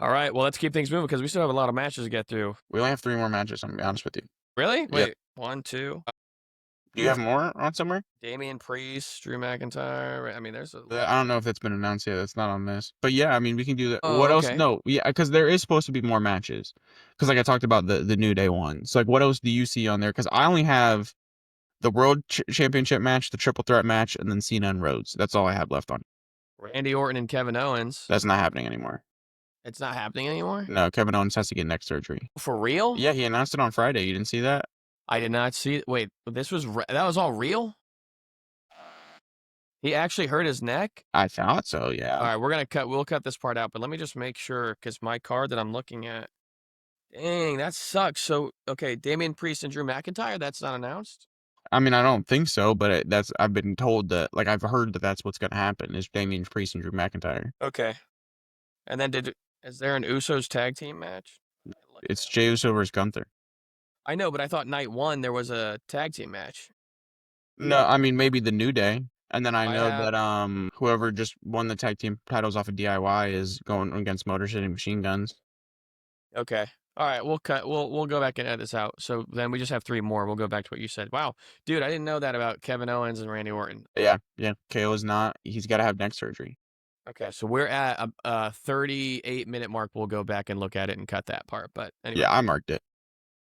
All right. Well, let's keep things moving because we still have a lot of matches to get through. We only have 3 more matches. I'm gonna be honest with you. Really? Yep. Wait. 1, 2. Do you have more on somewhere? Damian Priest, Drew McIntyre. I mean, there's a. I don't know if that's been announced yet. It's not on this. But yeah, I mean, we can do that. Oh, What else? okay. No, yeah, because there is supposed to be more matches. Because like I talked about the New Day one. So like, what else do you see on there? Because I only have the World Championship match, the Triple Threat match, and then Cena and Rhodes. That's all I have left on. Randy Orton and Kevin Owens. That's not happening anymore. It's not happening anymore? No, Kevin Owens has to get neck surgery. For real? Yeah, he announced it on Friday. You didn't see that? I did not see it. Wait, that was all real? He actually hurt his neck? I thought so, yeah. All right, we'll cut this part out, but let me just make sure because my card that I'm looking at. Dang, that sucks. So, okay, Damian Priest and Drew McIntyre, that's not announced? I mean, I don't think so, but I've been told that, like, I've heard that that's what's going to happen is Damian Priest and Drew McIntyre. Okay. And then is there an Usos tag team match? It's Jey Uso versus Gunther. I know, but I thought night 1 there was a tag team match. No, I mean, maybe the New Day. And then I I know have that whoever just won the tag team titles off of DIY is going against Motor City Machine Guns. okay. All right, we'll cut. We'll go back and edit this out. So then we just have three more. We'll go back to what you said. Wow, dude, I didn't know that about Kevin Owens and Randy Orton. Yeah, yeah. KO is not. He's got to have neck surgery. Okay, so we're at a 38-minute mark. We'll go back and look at it and cut that part. But anyway, Yeah, I marked it.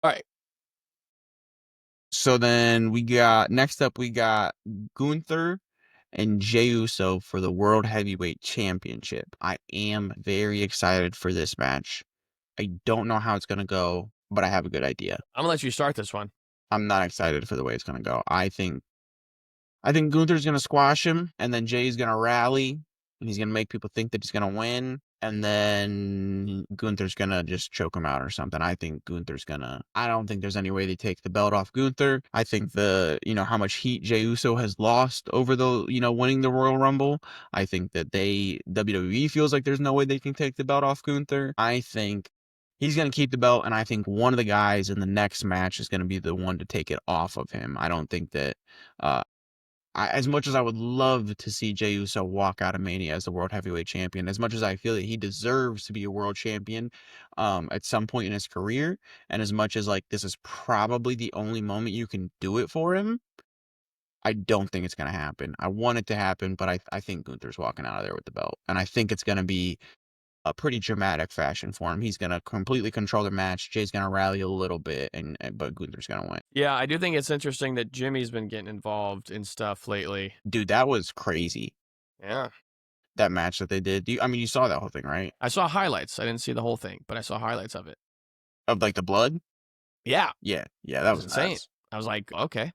all right. So then we got next up we got Gunther and Jey Uso for the World Heavyweight Championship. I am very excited for this match. I don't know how it's gonna go, but I have a good idea. I'm gonna let you start this one. I'm not excited for the way it's gonna go. I think Gunther's gonna squash him, and then Jay's gonna rally, and he's gonna make people think that he's gonna win, and then Gunther's gonna just choke him out or something. I think Gunther's gonna. I don't think there's any way they take the belt off Gunther. I think how much heat Jey Uso has lost over winning the Royal Rumble. I think that WWE feels like there's no way they can take the belt off Gunther. I think he's going to keep the belt, and I think one of the guys in the next match is going to be the one to take it off of him. I don't think that uh, as much as I would love to see Jey Uso walk out of Mania as the World Heavyweight Champion, as much as I feel that he deserves to be a world champion at some point in his career, and as much as like this is probably the only moment you can do it for him, I don't think it's going to happen. I want it to happen, but I think Gunther's walking out of there with the belt, and I think it's going to be a pretty dramatic fashion for him. He's going to completely control the match. Jay's going to rally a little bit, but Gunther's going to win. Yeah, I do think it's interesting that Jimmy's been getting involved in stuff lately. Dude, that was crazy. Yeah. That match that they did. You saw that whole thing, right? I saw highlights. I didn't see the whole thing, but I saw highlights of it. Of like the blood? Yeah, Yeah, it that was was insane. nuts. I was like, okay.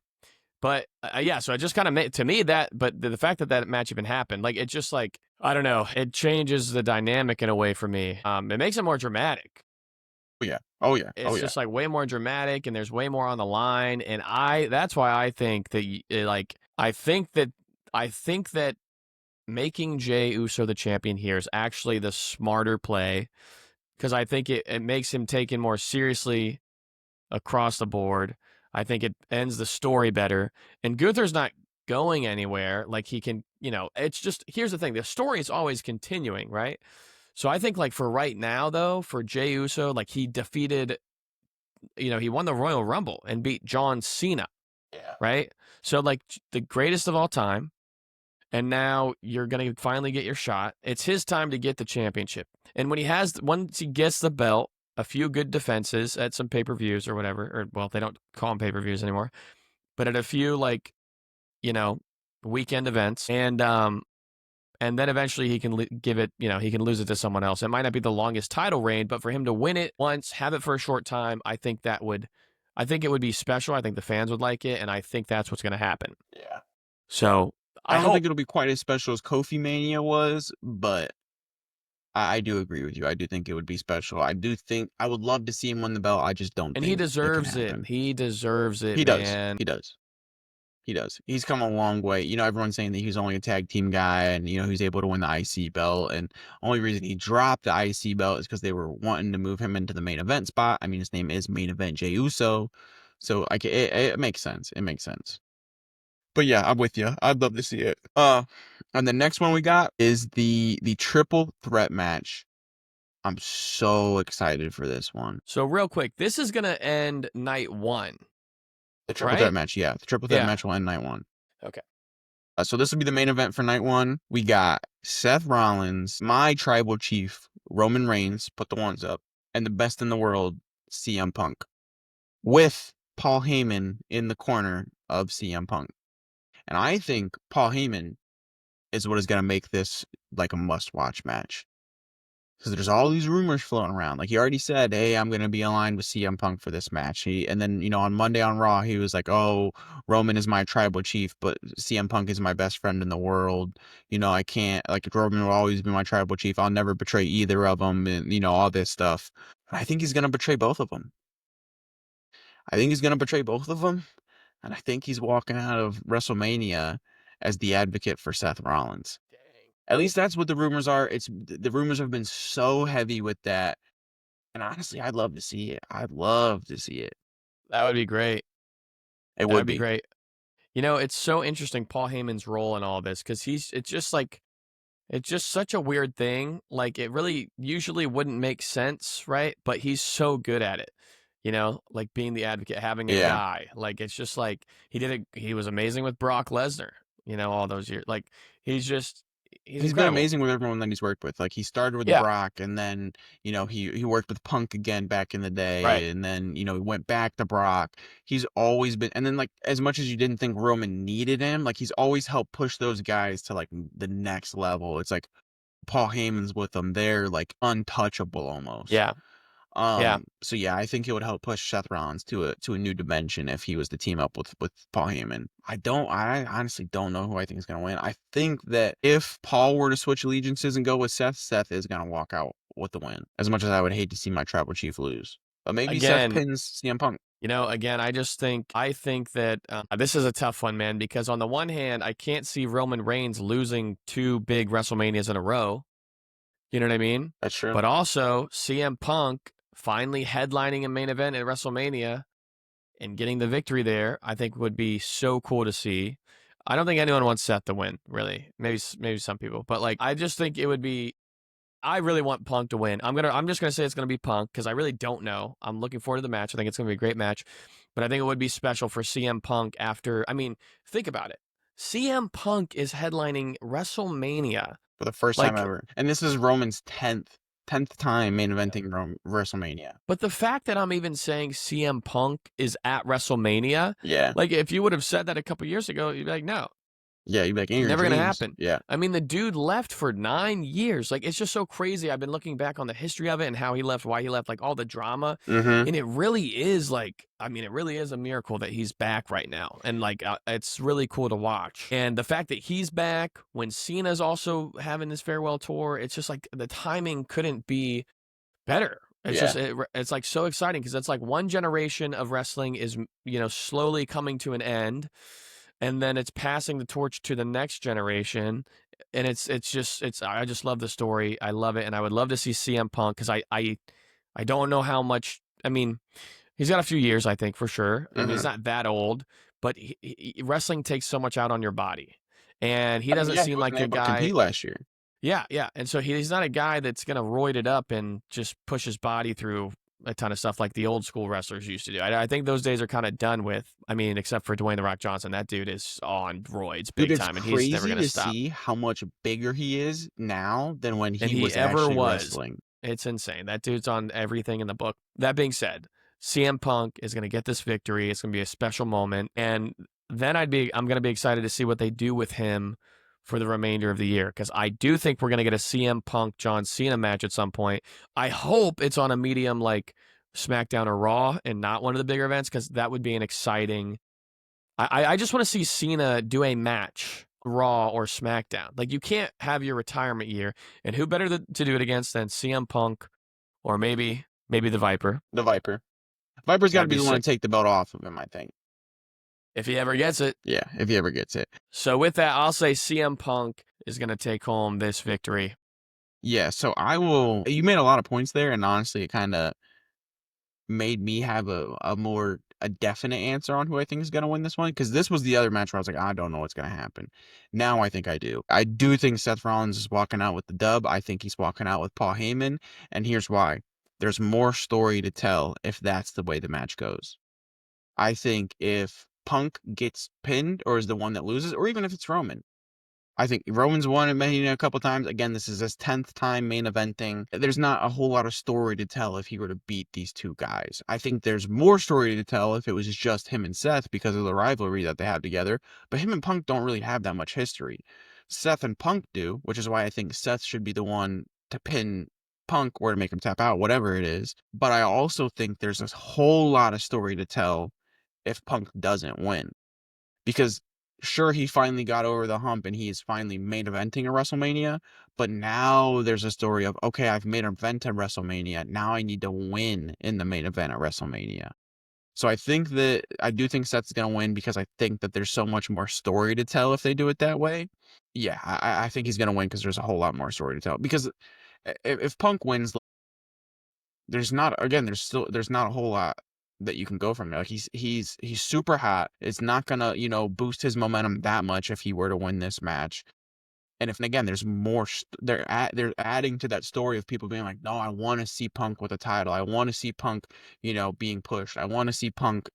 But yeah, so it just kind of made to me that, but the fact that that match even happened, like it just like I don't know, it changes the dynamic in a way for me. It makes it more dramatic. Oh yeah. Oh yeah. Oh It's yeah. just like way more dramatic, and there's way more on the line. And that's why I think that I think that making Jey Uso the champion here is actually the smarter play because I think it makes him taken more seriously across the board. I think it ends the story better. And Gunther's not going anywhere. Like he can, it's just here's the thing: the story is always continuing, right? So I think like for right now, though, for Jey Uso, like he defeated, he won the Royal Rumble and beat John Cena, Yeah. right? So like the greatest of all time. And now you're gonna finally get your shot. It's his time to get the championship. And once he gets the belt, a few good defenses at some pay-per-views or whatever, or well, they don't call them pay-per-views anymore, but at a few like, you know, weekend events, and then eventually he can give it, he can lose it to someone else. It might not be the longest title reign, but for him to win it once, have it for a short time, I think it would be special. I think the fans would like it, and I think that's what's going to happen. Yeah. So I I don't hope. think it'll be quite as special as Kofi Mania was, but I do agree with you. I do think it would be special. I do think I would love to see him win the belt. I just don't And he think it can deserves it. happen. He deserves it, He does. man. He does. He does. He's come a long way. Everyone's saying that he's only a tag team guy and, he's able to win the IC belt. And only reason he dropped the IC belt is because they were wanting to move him into the main event spot. I mean, his name is Main Event Jey Uso. So it makes sense. It makes sense. But yeah, I'm with you. I'd love to see it. And the next one we got is the triple threat match. I'm so excited for this one. So real quick, this is gonna end night one, The triple threat right? match, yeah. The triple threat Yeah. match will end night one. Okay. So this will be the main event for night one. We got Seth Rollins, my tribal chief, Roman Reigns, put the ones up, and the best in the world, CM Punk, with Paul Heyman in the corner of CM Punk. And I think Paul Heyman is what is going to make this like a must-watch match. Because there's all these rumors floating around. Like he already said, hey, I'm going to be aligned with CM Punk for this match. And then, on Monday on Raw, he was like, oh, Roman is my tribal chief, but CM Punk is my best friend in the world. I can't, like, Roman will always be my tribal chief. I'll never betray either of them and, all this stuff. I think he's going to betray both of them. I think he's going to betray both of them. And I think he's walking out of WrestleMania as the advocate for Seth Rollins. At least that's what the rumors are. The rumors have been so heavy with that. And honestly, I'd love to see it. I'd love to see it. That would be great. It That would would be be. great. You know, it's so interesting Paul Heyman's role in all this because it's just such a weird thing. Like it really usually wouldn't make sense, right? But he's so good at it. You know, like being the advocate, having a Yeah. guy. Like it's just like he did it. He was amazing with Brock Lesnar. You know, all those years. Like he's He's been incredible. amazing with everyone that he's worked with. Like, he started with Yeah. Brock, and then, he worked with Punk again back in the Right. day, and then, he went back to Brock. He's always been, and then, like, as much as you didn't think Roman needed him, like, he's always helped push those guys to, like, the next level. It's like Paul Heyman's with them. They're, like, untouchable almost. Yeah. Yeah. So yeah, I think it would help push Seth Rollins to a new dimension if he was to team up with Paul Heyman. I honestly don't know who I think is gonna win. I think that if Paul were to switch allegiances and go with Seth, Seth is gonna walk out with the win. As much as I would hate to see my tribal chief lose, but maybe Seth Again, pins CM Punk. you know, again, I think that this is a tough one, man, because on the one hand, I can't see Roman Reigns losing two big WrestleManias in a row. You know what I mean? That's true. But also CM Punk finally headlining a main event at WrestleMania and getting the victory there, I think would be so cool to see. I don't think anyone wants Seth to win, really. Maybe some people, but like I just think it would be. I really want Punk to win. I'm just gonna say it's gonna be Punk because I really don't know. I'm looking forward to the match. I think it's gonna be a great match, but I think it would be special for CM Punk after. I mean, think about it. CM Punk is headlining WrestleMania. For the first time Like, ever, and this is Roman's tenth time main eventing WrestleMania. but the fact that I'm even saying CM Punk is at WrestleMania, Yeah, like if you would have said that a couple years ago, you'd be like, no, yeah, you'd be like in your never gonna dreams. happen. Yeah. I mean, the dude left for 9 years. Like, it's just so crazy. I've been looking back on the history of it and how he left, why he left, like all the drama. Mm-hmm. And it really is like, I mean, it really is a miracle that he's back right now. And like, it's really cool to watch. And the fact that he's back when Cena's also having this farewell tour, it's just like the timing couldn't be better. It's Yeah. just it's like so exciting because it's like one generation of wrestling is slowly coming to an end, and then it's passing the torch to the next generation, and it's I just love the story. I love it, and I would love to see CM Punk because I don't know how much. I mean, he's got a few years, I think for sure. I mean, he's Mm-hmm. not that old, but wrestling takes so much out on your body, and he I mean, doesn't yeah, he seem wasn't like a able to guy. compete last year. Yeah, yeah. And so he's not a guy that's going to roid it up and just push his body through a ton of stuff like the old school wrestlers used to do. I think those days are kind of done with. I mean, except for Dwayne The Rock Johnson. That dude is on roids Dude, big it's time, and he's never crazy going to to stop. see how much bigger he is now than when And he he was ever actually was. wrestling. It's insane. That dude's on everything in the book. That being said, CM Punk is going to get this victory. It's going to be a special moment. And then I'm going to be excited to see what they do with him for the remainder of the year because I do think we're going to get a CM Punk John Cena match at some point. I hope it's on a medium like SmackDown or Raw and not one of the bigger events because that would be an exciting. I just want to see Cena do a match, Raw or SmackDown. Like you can't have your retirement year, and who better to do it against than CM Punk or maybe the Viper. The Viper. Viper's got to That'd be be the one sick to take the belt off of him, I think. if he ever gets it. Yeah, if he ever gets it. So with that, I'll say CM Punk is going to take home this victory. Yeah, so I will. You made a lot of points there, and honestly, it kind of made me have a definite answer on who I think is going to win this one because this was the other match where I was like, I don't know what's going to happen. Now I think I do. I do think Seth Rollins is walking out with the dub. I think he's walking out with Paul Heyman, and here's why. There's more story to tell if that's the way the match goes. I think if Punk gets pinned or is the one that loses, or even if it's Roman, I think Roman's won it Mania a couple times. Again, this is his 10th time main eventing. There's not a whole lot of story to tell if he were to beat these two guys. I think there's more story to tell if it was just him and Seth because of the rivalry that they have together. But him and Punk don't really have that much history. Seth and Punk do, which is why I think Seth should be the one to pin Punk or to make him tap out, whatever it is. But I also think there's a whole lot of story to tell if Punk doesn't win. Because sure, he finally got over the hump and he is finally main eventing a WrestleMania, but now there's a story of, okay, I've made an event at WrestleMania. Now I need to win in the main event at WrestleMania. So I do think Seth's gonna win because I think that there's so much more story to tell if they do it that way. Yeah, I think he's gonna win because there's a whole lot more story to tell. Because if Punk wins, there's not a whole lot that you can go from there. Like he's super hot. It's not gonna, boost his momentum that much if he were to win this match. And if again, there's more. They're adding to that story of people being like, no, I want to see Punk with a title. I want to see Punk, being pushed. I want to see Punk,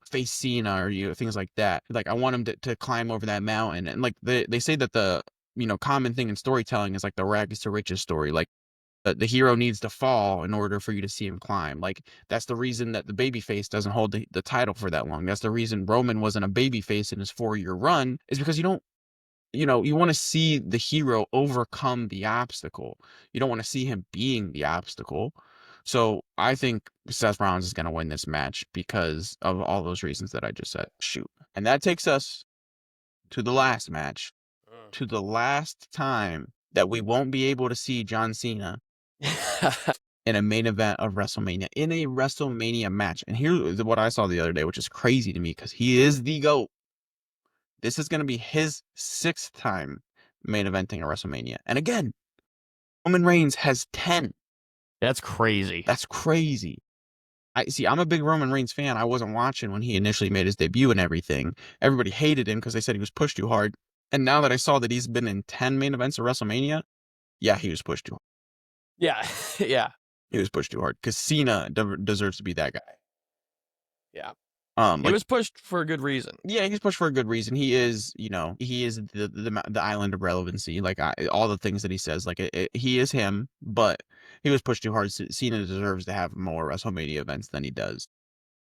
face Cena or things like that. Like I want him to climb over that mountain. And like they say that the common thing in storytelling is like the rags to riches story. Like the hero needs to fall in order for you to see him climb. Like that's the reason that the babyface doesn't hold the title for that long. That's the reason Roman wasn't a babyface in his 4-year run, is because you don't, you want to see the hero overcome the obstacle. You don't want to see him being the obstacle. So I think Seth Rollins is going to win this match because of all those reasons that I just said. Shoot. And that takes us to the last match, to the last time that we won't be able to see John Cena in a main event of WrestleMania, in a WrestleMania match. And here's what I saw the other day, which is crazy to me because he is the GOAT. This is going to be his 6th time main eventing a WrestleMania. And again, Roman Reigns has 10. That's crazy. That's crazy. I'm a big Roman Reigns fan. I wasn't watching when he initially made his debut and everything. Everybody hated him because they said he was pushed too hard. And now that I saw that he's been in 10 main events of WrestleMania, yeah, he was pushed too hard. Yeah. Yeah. He was pushed too hard because Cena deserves to be that guy. Yeah. He Like, was pushed for a good reason. yeah, he's pushed for a good reason. He is, he is the island of relevancy. Like all the things that he says, like he is him, but he was pushed too hard. Cena deserves to have more WrestleMania events than he does.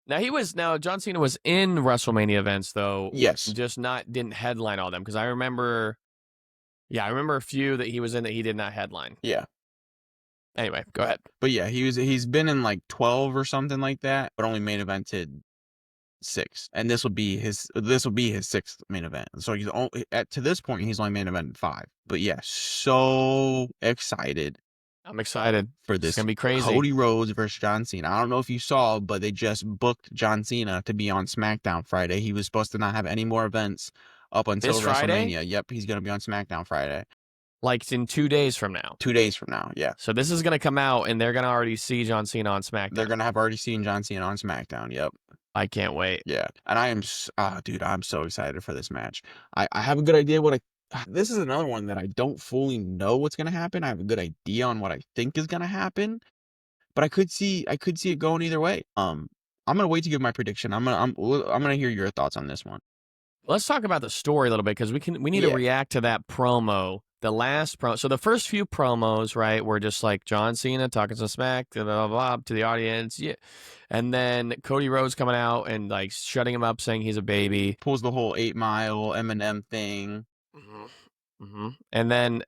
Now John Cena was in WrestleMania events though. Yes. Just didn't headline all them, because I remember a few that he was in that he did not headline. Yeah. Anyway, go ahead. But yeah, he's been in like 12 or something like that, but only main evented 6, and this will be his 6th main event. So he's only to this point he's only main evented 5. But yeah, so excited. I'm excited For this. It's gonna be crazy. Cody Rhodes versus John Cena. I don't know if you saw, but they just booked John Cena to be on SmackDown Friday. He was supposed to not have any more events up until This Friday? WrestleMania. Yep, he's gonna be on SmackDown Friday. Like it's in 2 days from now. 2 days from now, yeah. So this is gonna come out and they're gonna already see John Cena on SmackDown. They're gonna have already seen John Cena on SmackDown. Yep. I can't wait. Yeah, and I am, dude, I'm so excited for this match. I have a good idea what this is another one that I don't fully know what's gonna happen. I have a good idea on what I think is gonna happen, but I could see it going either way. I'm gonna wait to give my prediction. I'm gonna hear your thoughts on this one. Let's talk about the story a little bit, because we need to react to that promo. The last promo. So the first few promos, right, were just like John Cena talking some smack, blah, blah, blah, to the audience. Yeah. And then Cody Rhodes coming out and like shutting him up, saying he's a baby. Pulls the whole 8 Mile Eminem thing. And then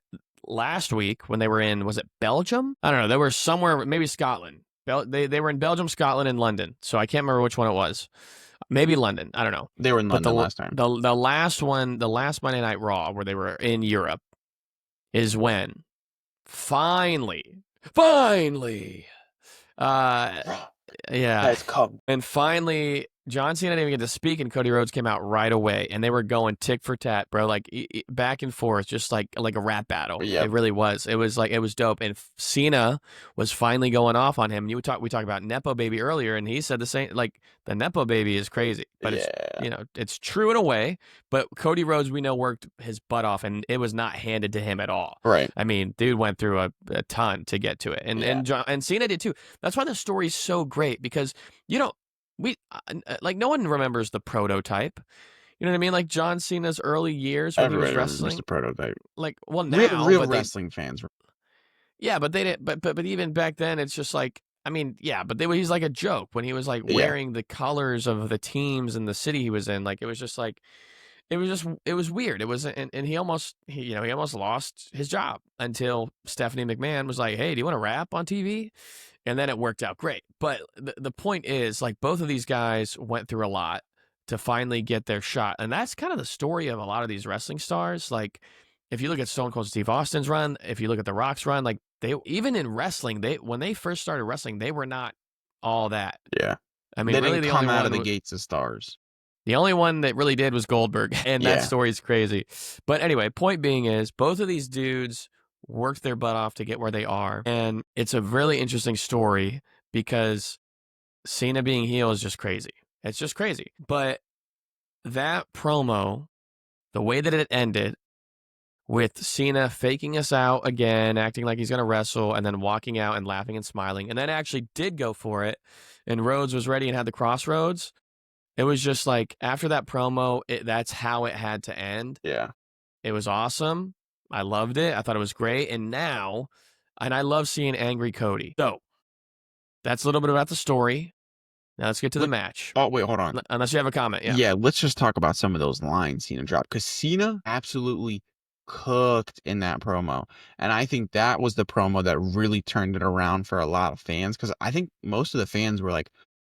last week when they were in, was it Belgium? I don't know. They were somewhere, maybe Scotland. They were in Belgium, Scotland, and London. So I can't remember which one it was. Maybe London. I don't know. They were in London last time. The last one, the last Monday Night Raw where they were in Europe, is when finally, has come. And finally, John Cena didn't even get to speak, and Cody Rhodes came out right away, and they were going tick for tat, bro, like back and forth, just like a rap battle. Yep. It really was. It was dope, and Cena was finally going off on him. We talked about Nepo Baby earlier, and he said the same. Like the Nepo Baby is crazy, but it's true in a way. But Cody Rhodes, we know, worked his butt off, and it was not handed to him at all. Right. I mean, dude went through a ton to get to it, and Cena did too. That's why the story's so great, because we like no one remembers the prototype. You know what I mean? Like John Cena's early years when he was wrestling. The prototype. Like, well, now real wrestling fans. Yeah, but they didn't. But even back then, it's just like, I mean, yeah, but he's like a joke when he was like wearing the colors of the teams and the city he was in. Like it was just like, it was weird. It was, and he almost lost his job until Stephanie McMahon was like, "Hey, do you want to rap on TV?" And then it worked out great. But the point is, like, both of these guys went through a lot to finally get their shot. And that's kind of the story of a lot of these wrestling stars. Like, if you look at Stone Cold Steve Austin's run, if you look at The Rock's run, like, even in wrestling, when they first started wrestling, they were not all that. Yeah. I mean, they really, didn't come out of the gates as stars. The only one that really did was Goldberg, and that story's crazy. But anyway, point being is, both of these dudes worked their butt off to get where they are. And it's a really interesting story because Cena being heel is just crazy. It's just crazy. But that promo, the way that it ended, with Cena faking us out again, acting like he's going to wrestle, and then walking out and laughing and smiling, and then actually did go for it, and Rhodes was ready and had the crossroads. It was just like, after that promo, that's how it had to end. Yeah. It was awesome. I loved it. I thought it was great. And now, and I love seeing angry Cody. So that's a little bit about the story. Now let's get to the What match. Oh, wait, hold on. Unless you have a comment, yeah. Yeah, let's just talk about some of those lines Cena dropped, because Cena absolutely cooked in that promo, and I think that was the promo that really turned it around for a lot of fans, because I think most of the fans were like,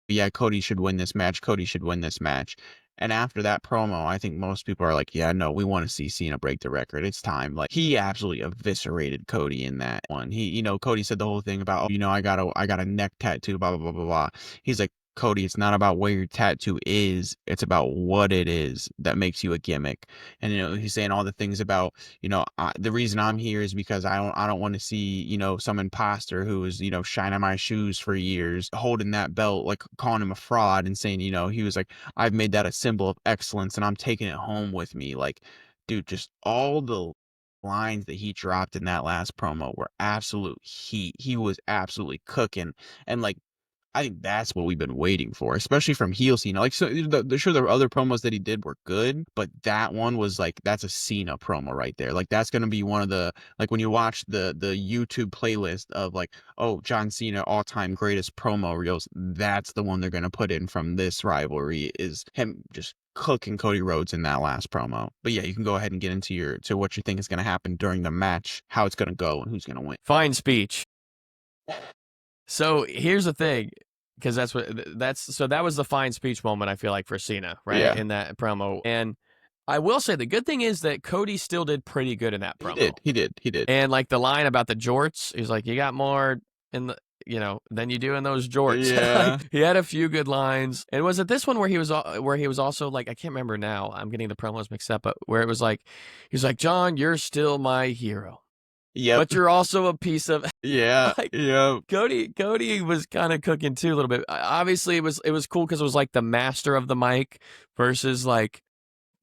"Yeah, Cody should win this match. Cody should win this match." And after that promo, I think most people are like, "Yeah, no, we want to see Cena break the record. It's time." Like, he absolutely eviscerated Cody in that one. Cody said the whole thing about, "Oh, I got a neck tattoo, blah blah blah blah blah." He's like, "Cody, it's not about where your tattoo is. It's about what it is that makes you a gimmick." And he's saying all the things about, the reason I'm here is because I don't want to see, some imposter who was, shining my shoes for years, holding that belt, like calling him a fraud, and saying, he was like, "I've made that a symbol of excellence and I'm taking it home with me." Like, dude, just all the lines that he dropped in that last promo were absolute heat. He was absolutely cooking. And like, I think that's what we've been waiting for, especially from heel Cena. Like, so sure, the other promos that he did were good, but that one was like, that's a Cena promo right there. Like, that's gonna be one of the, like, when you watch the YouTube playlist of like, oh, John Cena all time greatest promo reels, that's the one they're gonna put in from this rivalry, is him just cooking Cody Rhodes in that last promo. But yeah, you can go ahead and get into what you think is gonna happen during the match, how it's gonna go, and who's gonna win. Fine speech. So here's the thing, because that was the fine speech moment, I feel like, for Cena, right? Yeah, In that promo. And I will say the good thing is that Cody still did pretty good in that he promo. did. He did. He did. And like the line about the jorts, he's like, "You got more in the, than you do in those jorts." Yeah. Like, he had a few good lines. And was it this one where he was also like, I can't remember now, I'm getting the promos mixed up, but where it was like, he's like, "John, you're still my hero, Yep. but you're also a piece of," Yeah. like, Yep. Cody was kind of cooking too a little bit. Obviously, it was cool because it was like the master of the mic versus like,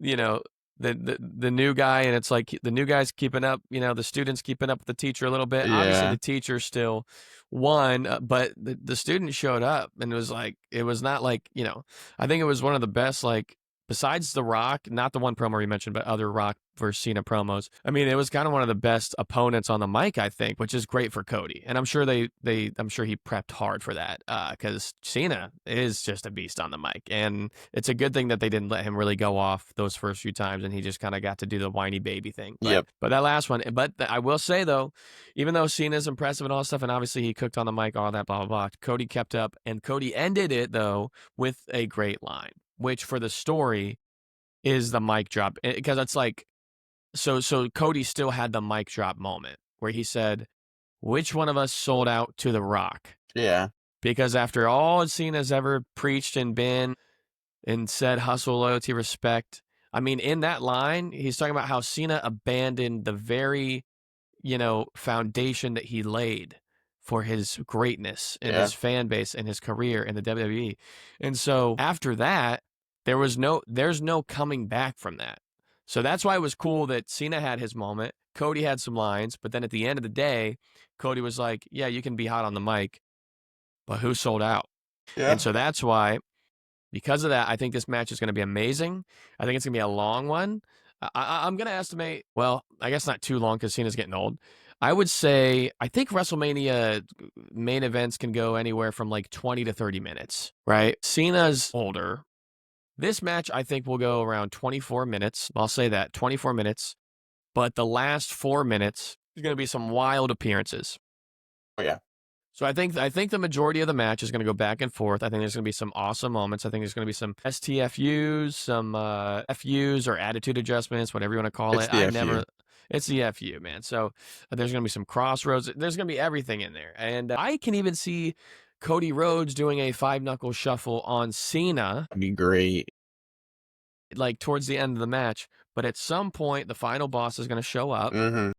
you know the new guy, and it's like the new guy's keeping up, the student's keeping up with the teacher a little bit. Obviously Yeah. the teacher still won, but the student showed up, and it was not like, I think it was one of the best, like, besides The Rock, not the one promo you mentioned, but other Rock versus Cena promos. I mean, it was kind of one of the best opponents on the mic, I think, which is great for Cody. And I'm sure I'm sure he prepped hard for that, because Cena is just a beast on the mic. And it's a good thing that they didn't let him really go off those first few times, and he just kind of got to do the whiny baby thing. But Yep. that last one, I will say though, even though Cena's impressive and all that stuff, and obviously he cooked on the mic, all that, blah, blah, blah, Cody kept up, and Cody ended it though with a great line, which for the story is the mic drop. Because it's like, so Cody still had the mic drop moment where he said, "Which one of us sold out to The Rock?" Yeah. Because after all Cena's ever preached and been and said, hustle, loyalty, respect. I mean, in that line, he's talking about how Cena abandoned the very, foundation that he laid for his greatness and Yeah. his fan base and his career in the WWE. And so after that, there's no coming back from that. So that's why it was cool that Cena had his moment. Cody had some lines, but then at the end of the day, Cody was like, "Yeah, you can be hot on the mic, but who sold out?" And Yeah. so that's why, because of that, I think this match is going to be amazing. I think it's going to be a long one. I'm going to estimate, well, I guess not too long because Cena's getting old. I would say, I think WrestleMania main events can go anywhere from like 20 to 30 minutes, right? Cena's older. This match, I think, will go around 24 minutes. I'll say that, 24 minutes. But the last 4 minutes, there's going to be some wild appearances. Oh yeah. So I think the majority of the match is going to go back and forth. I think there's going to be some awesome moments. I think there's going to be some STFUs, some FUs or attitude adjustments, whatever you want to call It's it. the FU. It's the FU, man. So there's going to be some crossroads. There's going to be everything in there. And I can even see Cody Rhodes doing a five knuckle shuffle on Cena, That'd be great. like towards the end of the match. But at some point, the final boss is going to show up. Mm-hmm.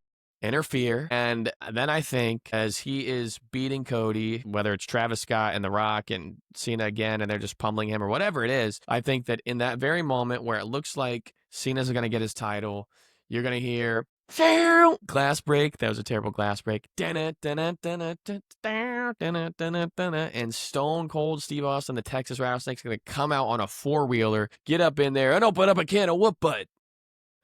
interfere. And then I think as he is beating Cody, whether it's Travis Scott and The Rock and Cena again, and they're just pummeling him or whatever it is, I think that in that very moment where it looks like Cena's going to get his title, you're going to hear glass break. That was a terrible glass break. And Stone Cold Steve Austin, the Texas Rattlesnake's going to come out on a four-wheeler, get up in there, and open up a can of whoop butt.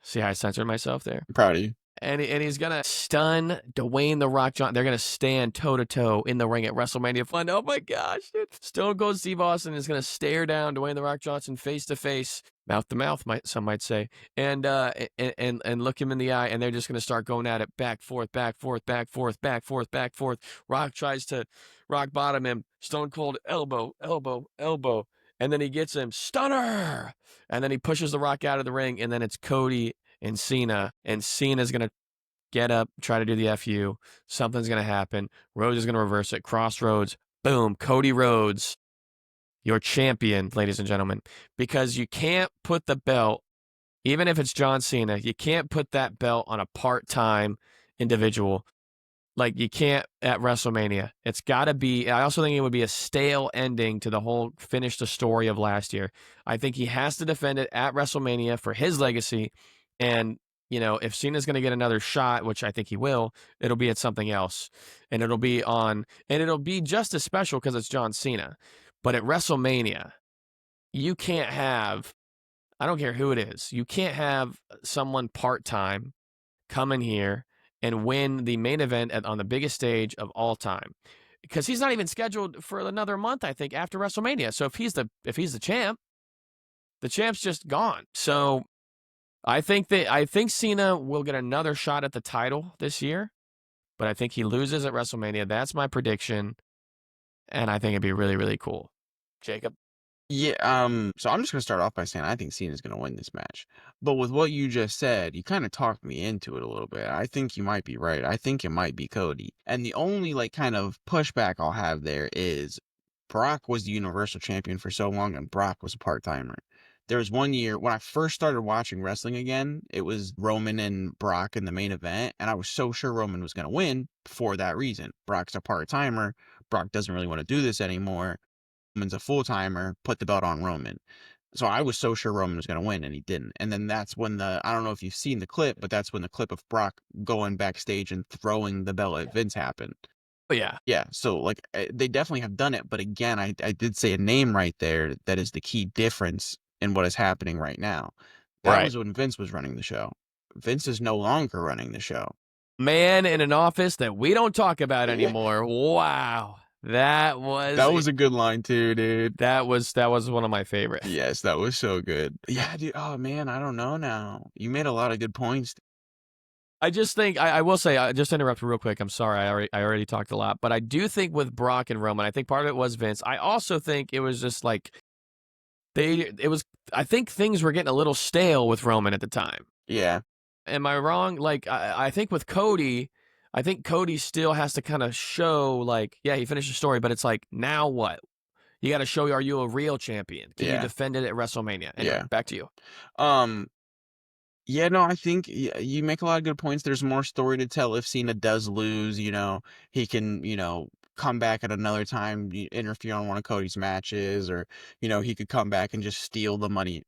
See how I censored myself there? I'm proud of you. And he's going to stun Dwayne The Rock Johnson. They're going to stand toe-to-toe in the ring at WrestleMania Fun. Oh, my gosh. Stone Cold Steve Austin is going to stare down Dwayne The Rock Johnson face-to-face, mouth-to-mouth, some might say, and look him in the eye, and they're just going to start going at it back, forth, back, forth, back, forth, back, forth, back, forth. Rock tries to rock bottom him. Stone Cold elbow, elbow, elbow. And then he gets him, stunner! And then he pushes The Rock out of the ring, and then it's Cody and Cena's going to get up, try to do the FU. Something's going to happen. Rhodes is going to reverse it. Crossroads. Boom. Cody Rhodes, your champion, ladies and gentlemen. Because you can't put the belt, even if it's John Cena, you can't put that belt on a part-time individual. Like, you can't at WrestleMania. It's got to be, I also think it would be a stale ending to the whole finish the story of last year. I think he has to defend it at WrestleMania for his legacy. And, you know, if Cena's going to get another shot, which I think he will, it'll be at something else. And it'll be just as special because it's John Cena. But at WrestleMania, you can't have, I don't care who it is, you can't have someone part-time come in here and win the main event on the biggest stage of all time, because he's not even scheduled for another month, I think, after WrestleMania. So if he's the champ, the champ's just gone. So I think Cena will get another shot at the title this year, but I think he loses at WrestleMania. That's my prediction, and I think it'd be really, really cool. Jacob? Yeah, so I'm just gonna start off by saying I think Cena's gonna win this match. But with what you just said, you kind of talked me into it a little bit. I think you might be right. I think it might be Cody. And the only like kind of pushback I'll have there is Brock was the Universal Champion for so long and Brock was a part-timer. There was one year when I first started watching wrestling again, it was Roman and Brock in the main event, and I was so sure Roman was gonna win for that reason. Brock's a part-timer. Brock doesn't really want to do this anymore. Roman's a full timer, put the belt on Roman. So I was so sure Roman was going to win, and he didn't. And then that's when I don't know if you've seen the clip, but that's when the clip of Brock going backstage and throwing the belt at Vince happened. Oh, yeah. Yeah, so like they definitely have done it. But again, I did say a name right there that is the key difference in what is happening right now. That Right. was when Vince was running the show. Vince is no longer running the show. Man in an office that we don't talk about Yeah. anymore. Wow. That was a good line too, dude. that was one of my favorites. Yes, that was so good. Yeah, dude. Oh man, I don't know now. You made a lot of good points. I just think I will say, I just interrupt real quick. I'm sorry, I already talked a lot, but I do think with Brock and Roman, I think part of it was Vince. I also think it was just like I think things were getting a little stale with Roman at the time. Yeah. Am I wrong? Like I think with Cody, I think Cody still has to kind of show, like, yeah, he finished the story, but it's like, now what? You got to show, are you a real champion? Can you Yeah. defend it at WrestleMania? Anyway, Yeah. back to you. Yeah, no, I think you make a lot of good points. There's more story to tell if Cena does lose, he can, come back at another time, interfere on one of Cody's matches, or, he could come back and just steal the money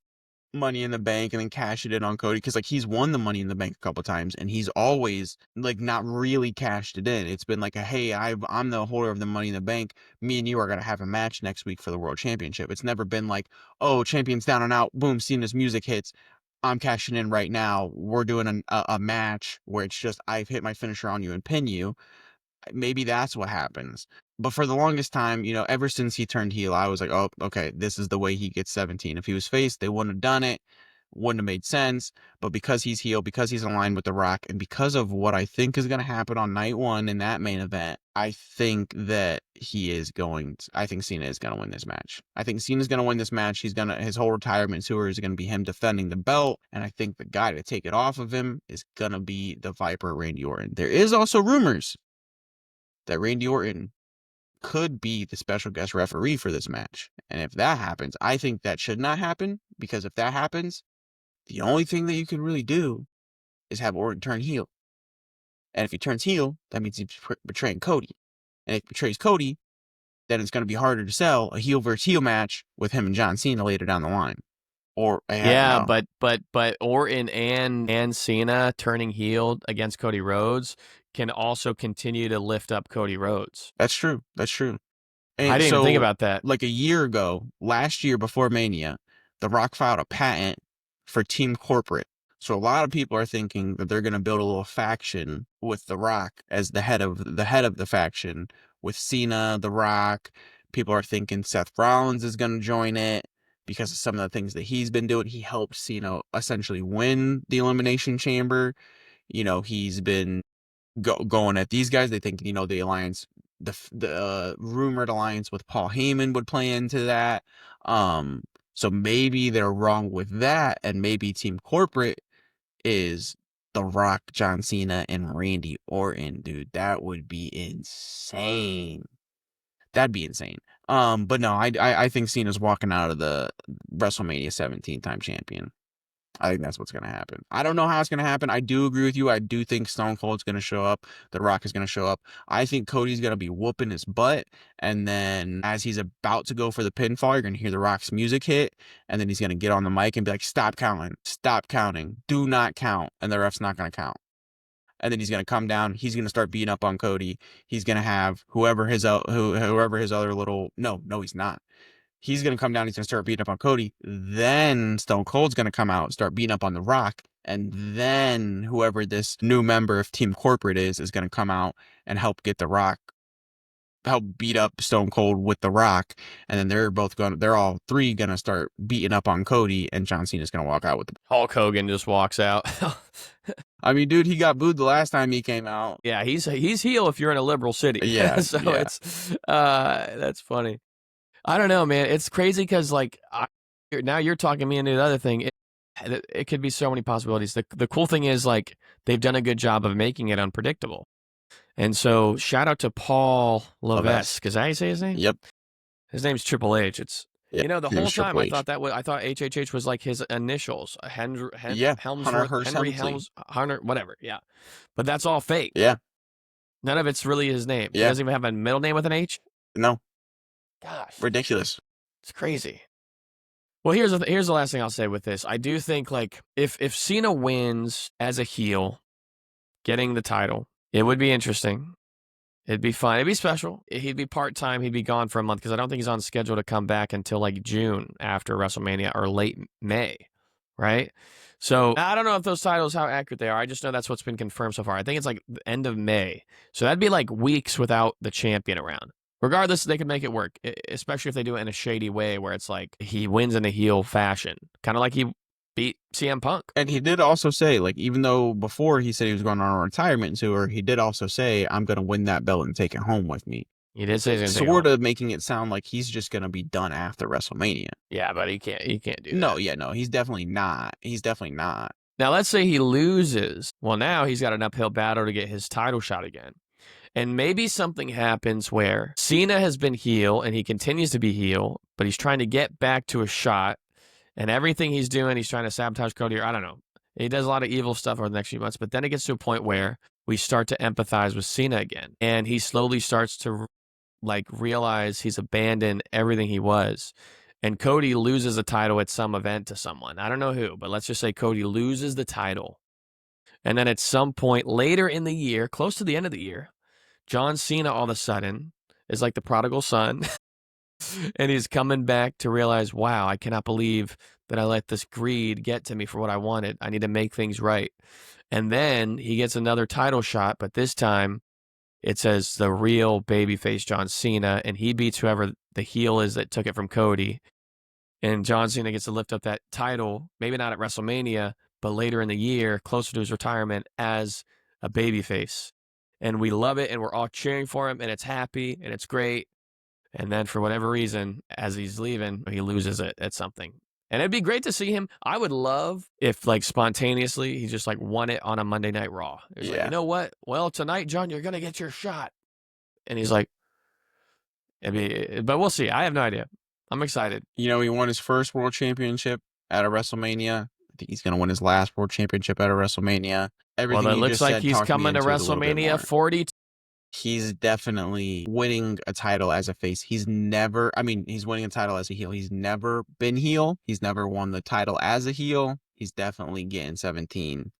in the bank and then cash it in on Cody, because like he's won the money in the bank a couple times and he's always like not really cashed it in. It's been like hey, I'm the holder of the money in the bank. Me and you are gonna have a match next week for the world championship. It's never been like, oh, champion's down and out, boom, Cena's music hits, I'm cashing in right now. We're doing a match where it's just I've hit my finisher on you and pin you. Maybe that's what happens. But for the longest time, ever since he turned heel, I was like, oh, okay, this is the way he gets 17. If he was face, they wouldn't have done it. Wouldn't have made sense. But because he's heel, because he's aligned with The Rock, and because of what I think is going to happen on night one in that main event, I think that I think Cena is going to win this match. I think Cena's going to win this match. His whole retirement tour is going to be him defending the belt. And I think the guy to take it off of him is going to be the Viper, Randy Orton. There is also rumors that Randy Orton could be the special guest referee for this match. And if that happens, I think that should not happen, because if that happens, the only thing that you can really do is have Orton turn heel. And if he turns heel, that means he's betraying Cody. And if he betrays Cody, then it's going to be harder to sell a heel versus heel match with him and John Cena later down the line. Or, Yeah, no, but Orton and Cena turning heel against Cody Rhodes can also continue to lift up Cody Rhodes. that's true. That's true. I And didn't even think so, about that. like a year ago, last year before Mania, The Rock filed a patent for Team Corporate. So a lot of people are thinking that they're going to build a little faction with The Rock as the faction with Cena, The Rock. People are thinking Seth Rollins is going to join it because of some of the things that he's been doing. He helped Cena essentially win the Elimination Chamber. He's been going at these guys. They think the alliance, the rumored alliance with Paul Heyman would play into that. So maybe they're wrong with that, and maybe Team Corporate is The Rock, John Cena, and Randy Orton. Dude, that would be insane. That'd be insane. But no, I think Cena's walking out of the WrestleMania 17-time champion. I think that's what's going to happen. I don't know how it's going to happen. I do agree with you. I do think Stone Cold's going to show up. The Rock is going to show up. I think Cody's going to be whooping his butt. And then as he's about to go for the pinfall, you're going to hear The Rock's music hit. And then he's going to get on the mic and be like, stop counting. Stop counting. Do not count. And the ref's not going to count. And then he's going to come down. He's going to start beating up on Cody. He's going to have whoever his other little, no, he's not. He's going to come down. He's going to start beating up on Cody. Then Stone Cold's going to come out, start beating up on The Rock. And then whoever this new member of Team Corporate is going to come out and help beat up Stone Cold with The Rock. And then they're all three going to start beating up on Cody. And John Cena's going to walk out with the. Hulk Hogan just walks out. I mean, dude, he got booed the last time he came out. Yeah, he's heel if you're in a liberal city. Yeah. So yeah. it's that's funny. I don't know, man. It's crazy because now you're talking me into the other thing. It could be so many possibilities. The cool thing is like they've done a good job of making it unpredictable. And so shout out to Paul Levesque. Is that how you say his name? Yep. His name's Triple H. It's the whole time I thought HHH was like his initials. Hunter whatever. Yeah. But that's all fake. Yeah. None of it's really his name. Yeah. He doesn't even have a middle name with an H. No. Gosh. Ridiculous. It's crazy. Well, here's the last thing I'll say with this. I do think like if Cena wins as a heel, getting the title, it would be interesting. It'd be fun. It'd be special. He'd be part-time. He'd be gone for a month because I don't think he's on schedule to come back until like June after WrestleMania or late May, right? So I don't know if those titles, how accurate they are. I just know that's what's been confirmed so far. I think it's like the end of May. So that'd be like weeks without the champion around. Regardless, they could make it work, especially if they do it in a shady way where it's like he wins in a heel fashion, kind of like he beat CM Punk. And he did also say, like, even though before he said he was going on a retirement tour, he did also say, I'm going to win that belt and take it home with me. He did say something. Sort of making it sound like he's just going to be done after WrestleMania. Yeah, but he can't do that. No, he's definitely not. Now, let's say he loses. Well, now he's got an uphill battle to get his title shot again. And maybe something happens where Cena has been heel and he continues to be heel, but he's trying to get back to a shot. And everything he's doing, he's trying to sabotage Cody. Or I don't know. He does a lot of evil stuff over the next few months. But then it gets to a point where we start to empathize with Cena again. And he slowly starts to like realize he's abandoned everything he was. And Cody loses a title at some event to someone. I don't know who, but let's just say Cody loses the title. And then at some point later in the year, close to the end of the year, John Cena all of a sudden is like the prodigal son. And he's coming back to realize, wow, I cannot believe that I let this greed get to me for what I wanted. I need to make things right. And then he gets another title shot, but this time it says the real babyface John Cena, and he beats whoever the heel is that took it from Cody. And John Cena gets to lift up that title, maybe not at WrestleMania, but later in the year, closer to his retirement as a babyface. And we love it, and we're all cheering for him, and it's happy, and it's great. And then for whatever reason, as he's leaving, he loses it at something. And it'd be great to see him. I would love if, like, spontaneously, he just, like, won it on a Monday Night Raw. It's like, you know what? Well, tonight, John, you're going to get your shot. And he's like, but we'll see. I have no idea. I'm excited. He won his first world championship at a WrestleMania. I think he's going to win his last world championship at a WrestleMania. Well, Everything that you looks just like said he's talked me coming to into it a little bit WrestleMania more. 40. He's definitely winning a title as a face. He's never, I mean, he's winning a title as a heel. He's never been heel. He's never won the title as a heel. He's definitely getting 17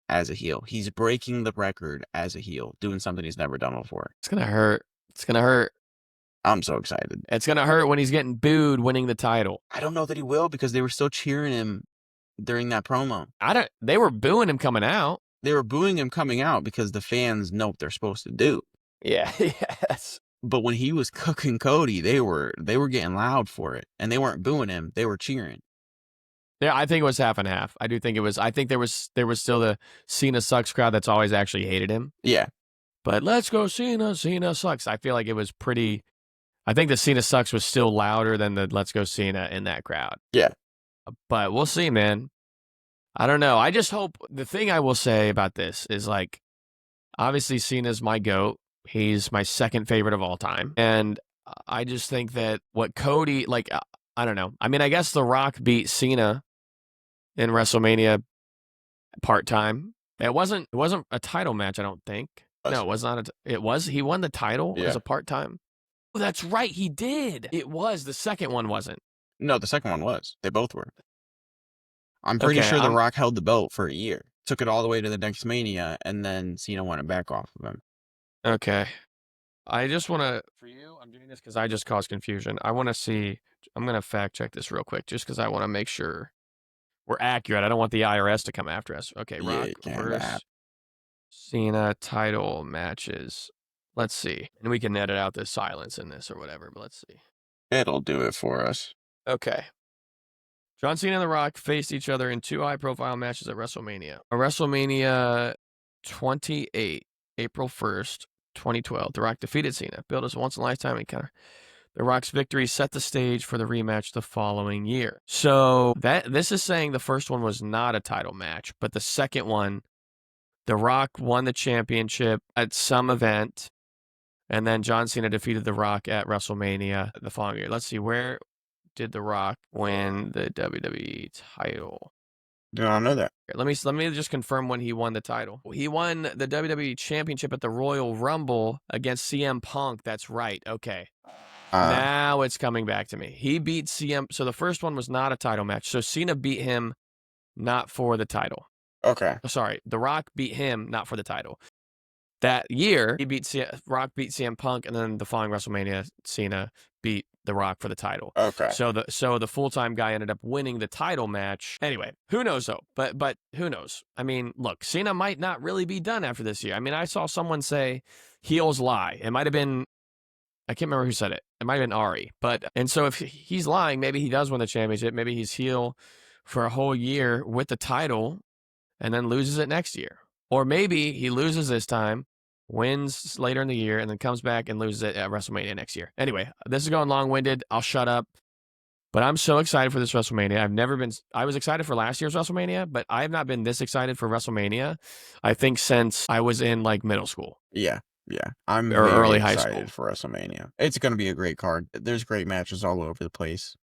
as a heel. He's breaking the record as a heel, doing something he's never done before. It's going to hurt. It's going to hurt. I'm so excited. It's going to hurt when he's getting booed winning the title. I don't know that he will because they were still cheering him during that promo. They were booing him coming out. They were booing him coming out because the fans know what they're supposed to do. Yeah, yes. But when he was cooking Cody, they were getting loud for it, and they weren't booing him; they were cheering. Yeah, I think it was half and half. I do think it was. I think there was still the Cena sucks crowd that's always actually hated him. Yeah, but let's go Cena. Cena sucks. I feel like it was pretty. I think the Cena sucks was still louder than the let's go Cena in that crowd. Yeah, but we'll see, man. I don't know. I just hope the thing I will say about this is like, obviously Cena's my GOAT. He's my second favorite of all time, and I just think that what Cody like. I don't know. I mean, I guess The Rock beat Cena in WrestleMania part-time. It wasn't a title match, I don't think. No, it was not. It was. He won the title as a part-time. Oh, that's right. He did. It was. The second one wasn't. No, the second one was. They both were. I'm pretty sure The Rock held the belt for a year. Took it all the way to the next Mania, and then Cena won it back off of him. Okay. I just want to, for you, I'm doing this because I just caused confusion. I want to see, I'm going to fact check this real quick just because I want to make sure we're accurate. I don't want the IRS to come after us. Okay, Rock versus Cena title matches. Let's see. And we can edit out the silence in this or whatever, but let's see. It'll do it for us. Okay. John Cena and The Rock faced each other in 2 high-profile matches at WrestleMania. WrestleMania 28, April 1st, 2012. The Rock defeated Cena, billed as a once-in-a-lifetime encounter. The Rock's victory set the stage for the rematch the following year. So this is saying the first one was not a title match, but the second one, The Rock won the championship at some event, and then John Cena defeated The Rock at WrestleMania the following year. Let's see, where did The Rock win the WWE title? Do not know that. Let me just confirm when he won the title. He won the WWE Championship at the Royal Rumble against CM Punk. That's right. Okay. Now it's coming back to me. He beat CM. So the first one was not a title match. So Cena beat him not for the title. Okay. Sorry. The Rock beat him not for the title. That year, Rock beat CM Punk, and then the following WrestleMania, Cena beat The Rock for the title. Okay. So the full-time guy ended up winning the title match. Anyway, who knows though? But who knows? I mean, look, Cena might not really be done after this year. I mean, I saw someone say heels lie. It might have been, I can't remember who said it. It might have been Ari. And so if he's lying, maybe he does win the championship. Maybe he's heel for a whole year with the title and then loses it next year. Or maybe he loses this time, wins later in the year, and then comes back and loses it at WrestleMania next year. Anyway, this is going long-winded. I'll shut up. But I'm so excited for this WrestleMania. I was excited for last year's WrestleMania, but I have not been this excited for WrestleMania, I think, since I was in like middle school. Yeah. I'm or very early high excited school for WrestleMania. It's going to be a great card. There's great matches all over the place.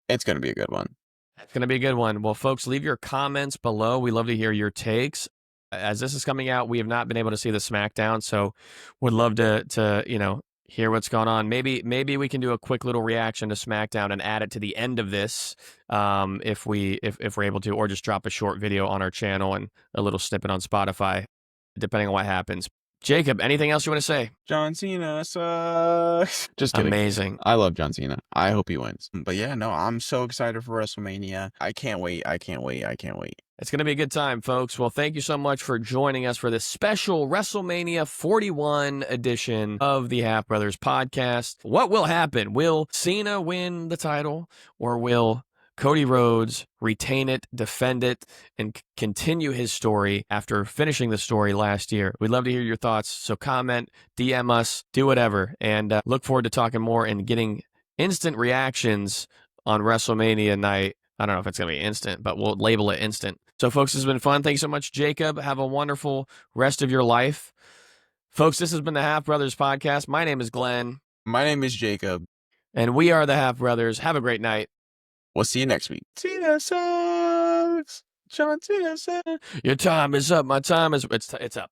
It's going to be a good one. It's going to be a good one. Well, folks, leave your comments below. We love to hear your takes. As this is coming out, we have not been able to see the SmackDown, so would love to hear what's going on. Maybe we can do a quick little reaction to SmackDown and add it to the end of this, if we're able to, or just drop a short video on our channel and a little snippet on Spotify, depending on what happens. Jacob, anything else you want to say? John Cena sucks. Just kidding. Amazing. I love John Cena. I hope he wins. But yeah, no, I'm so excited for WrestleMania. I can't wait. It's going to be a good time, folks. Well, thank you so much for joining us for this special WrestleMania 41 edition of the Half Brothers podcast. What will happen? Will Cena win the title, or will Cody Rhodes retain it, defend it, and continue his story after finishing the story last year? We'd love to hear your thoughts, so comment, DM us, do whatever, and look forward to talking more and getting instant reactions on WrestleMania night. I don't know if it's going to be instant, but we'll label it instant. So, folks, this has been fun. Thanks so much, Jacob. Have a wonderful rest of your life. Folks, this has been the Half Brothers podcast. My name is Glenn. My name is Jacob. And we are the Half Brothers. Have a great night. We'll see you next week. Cena sucks. John Cena said, your time is up. My time is it's up.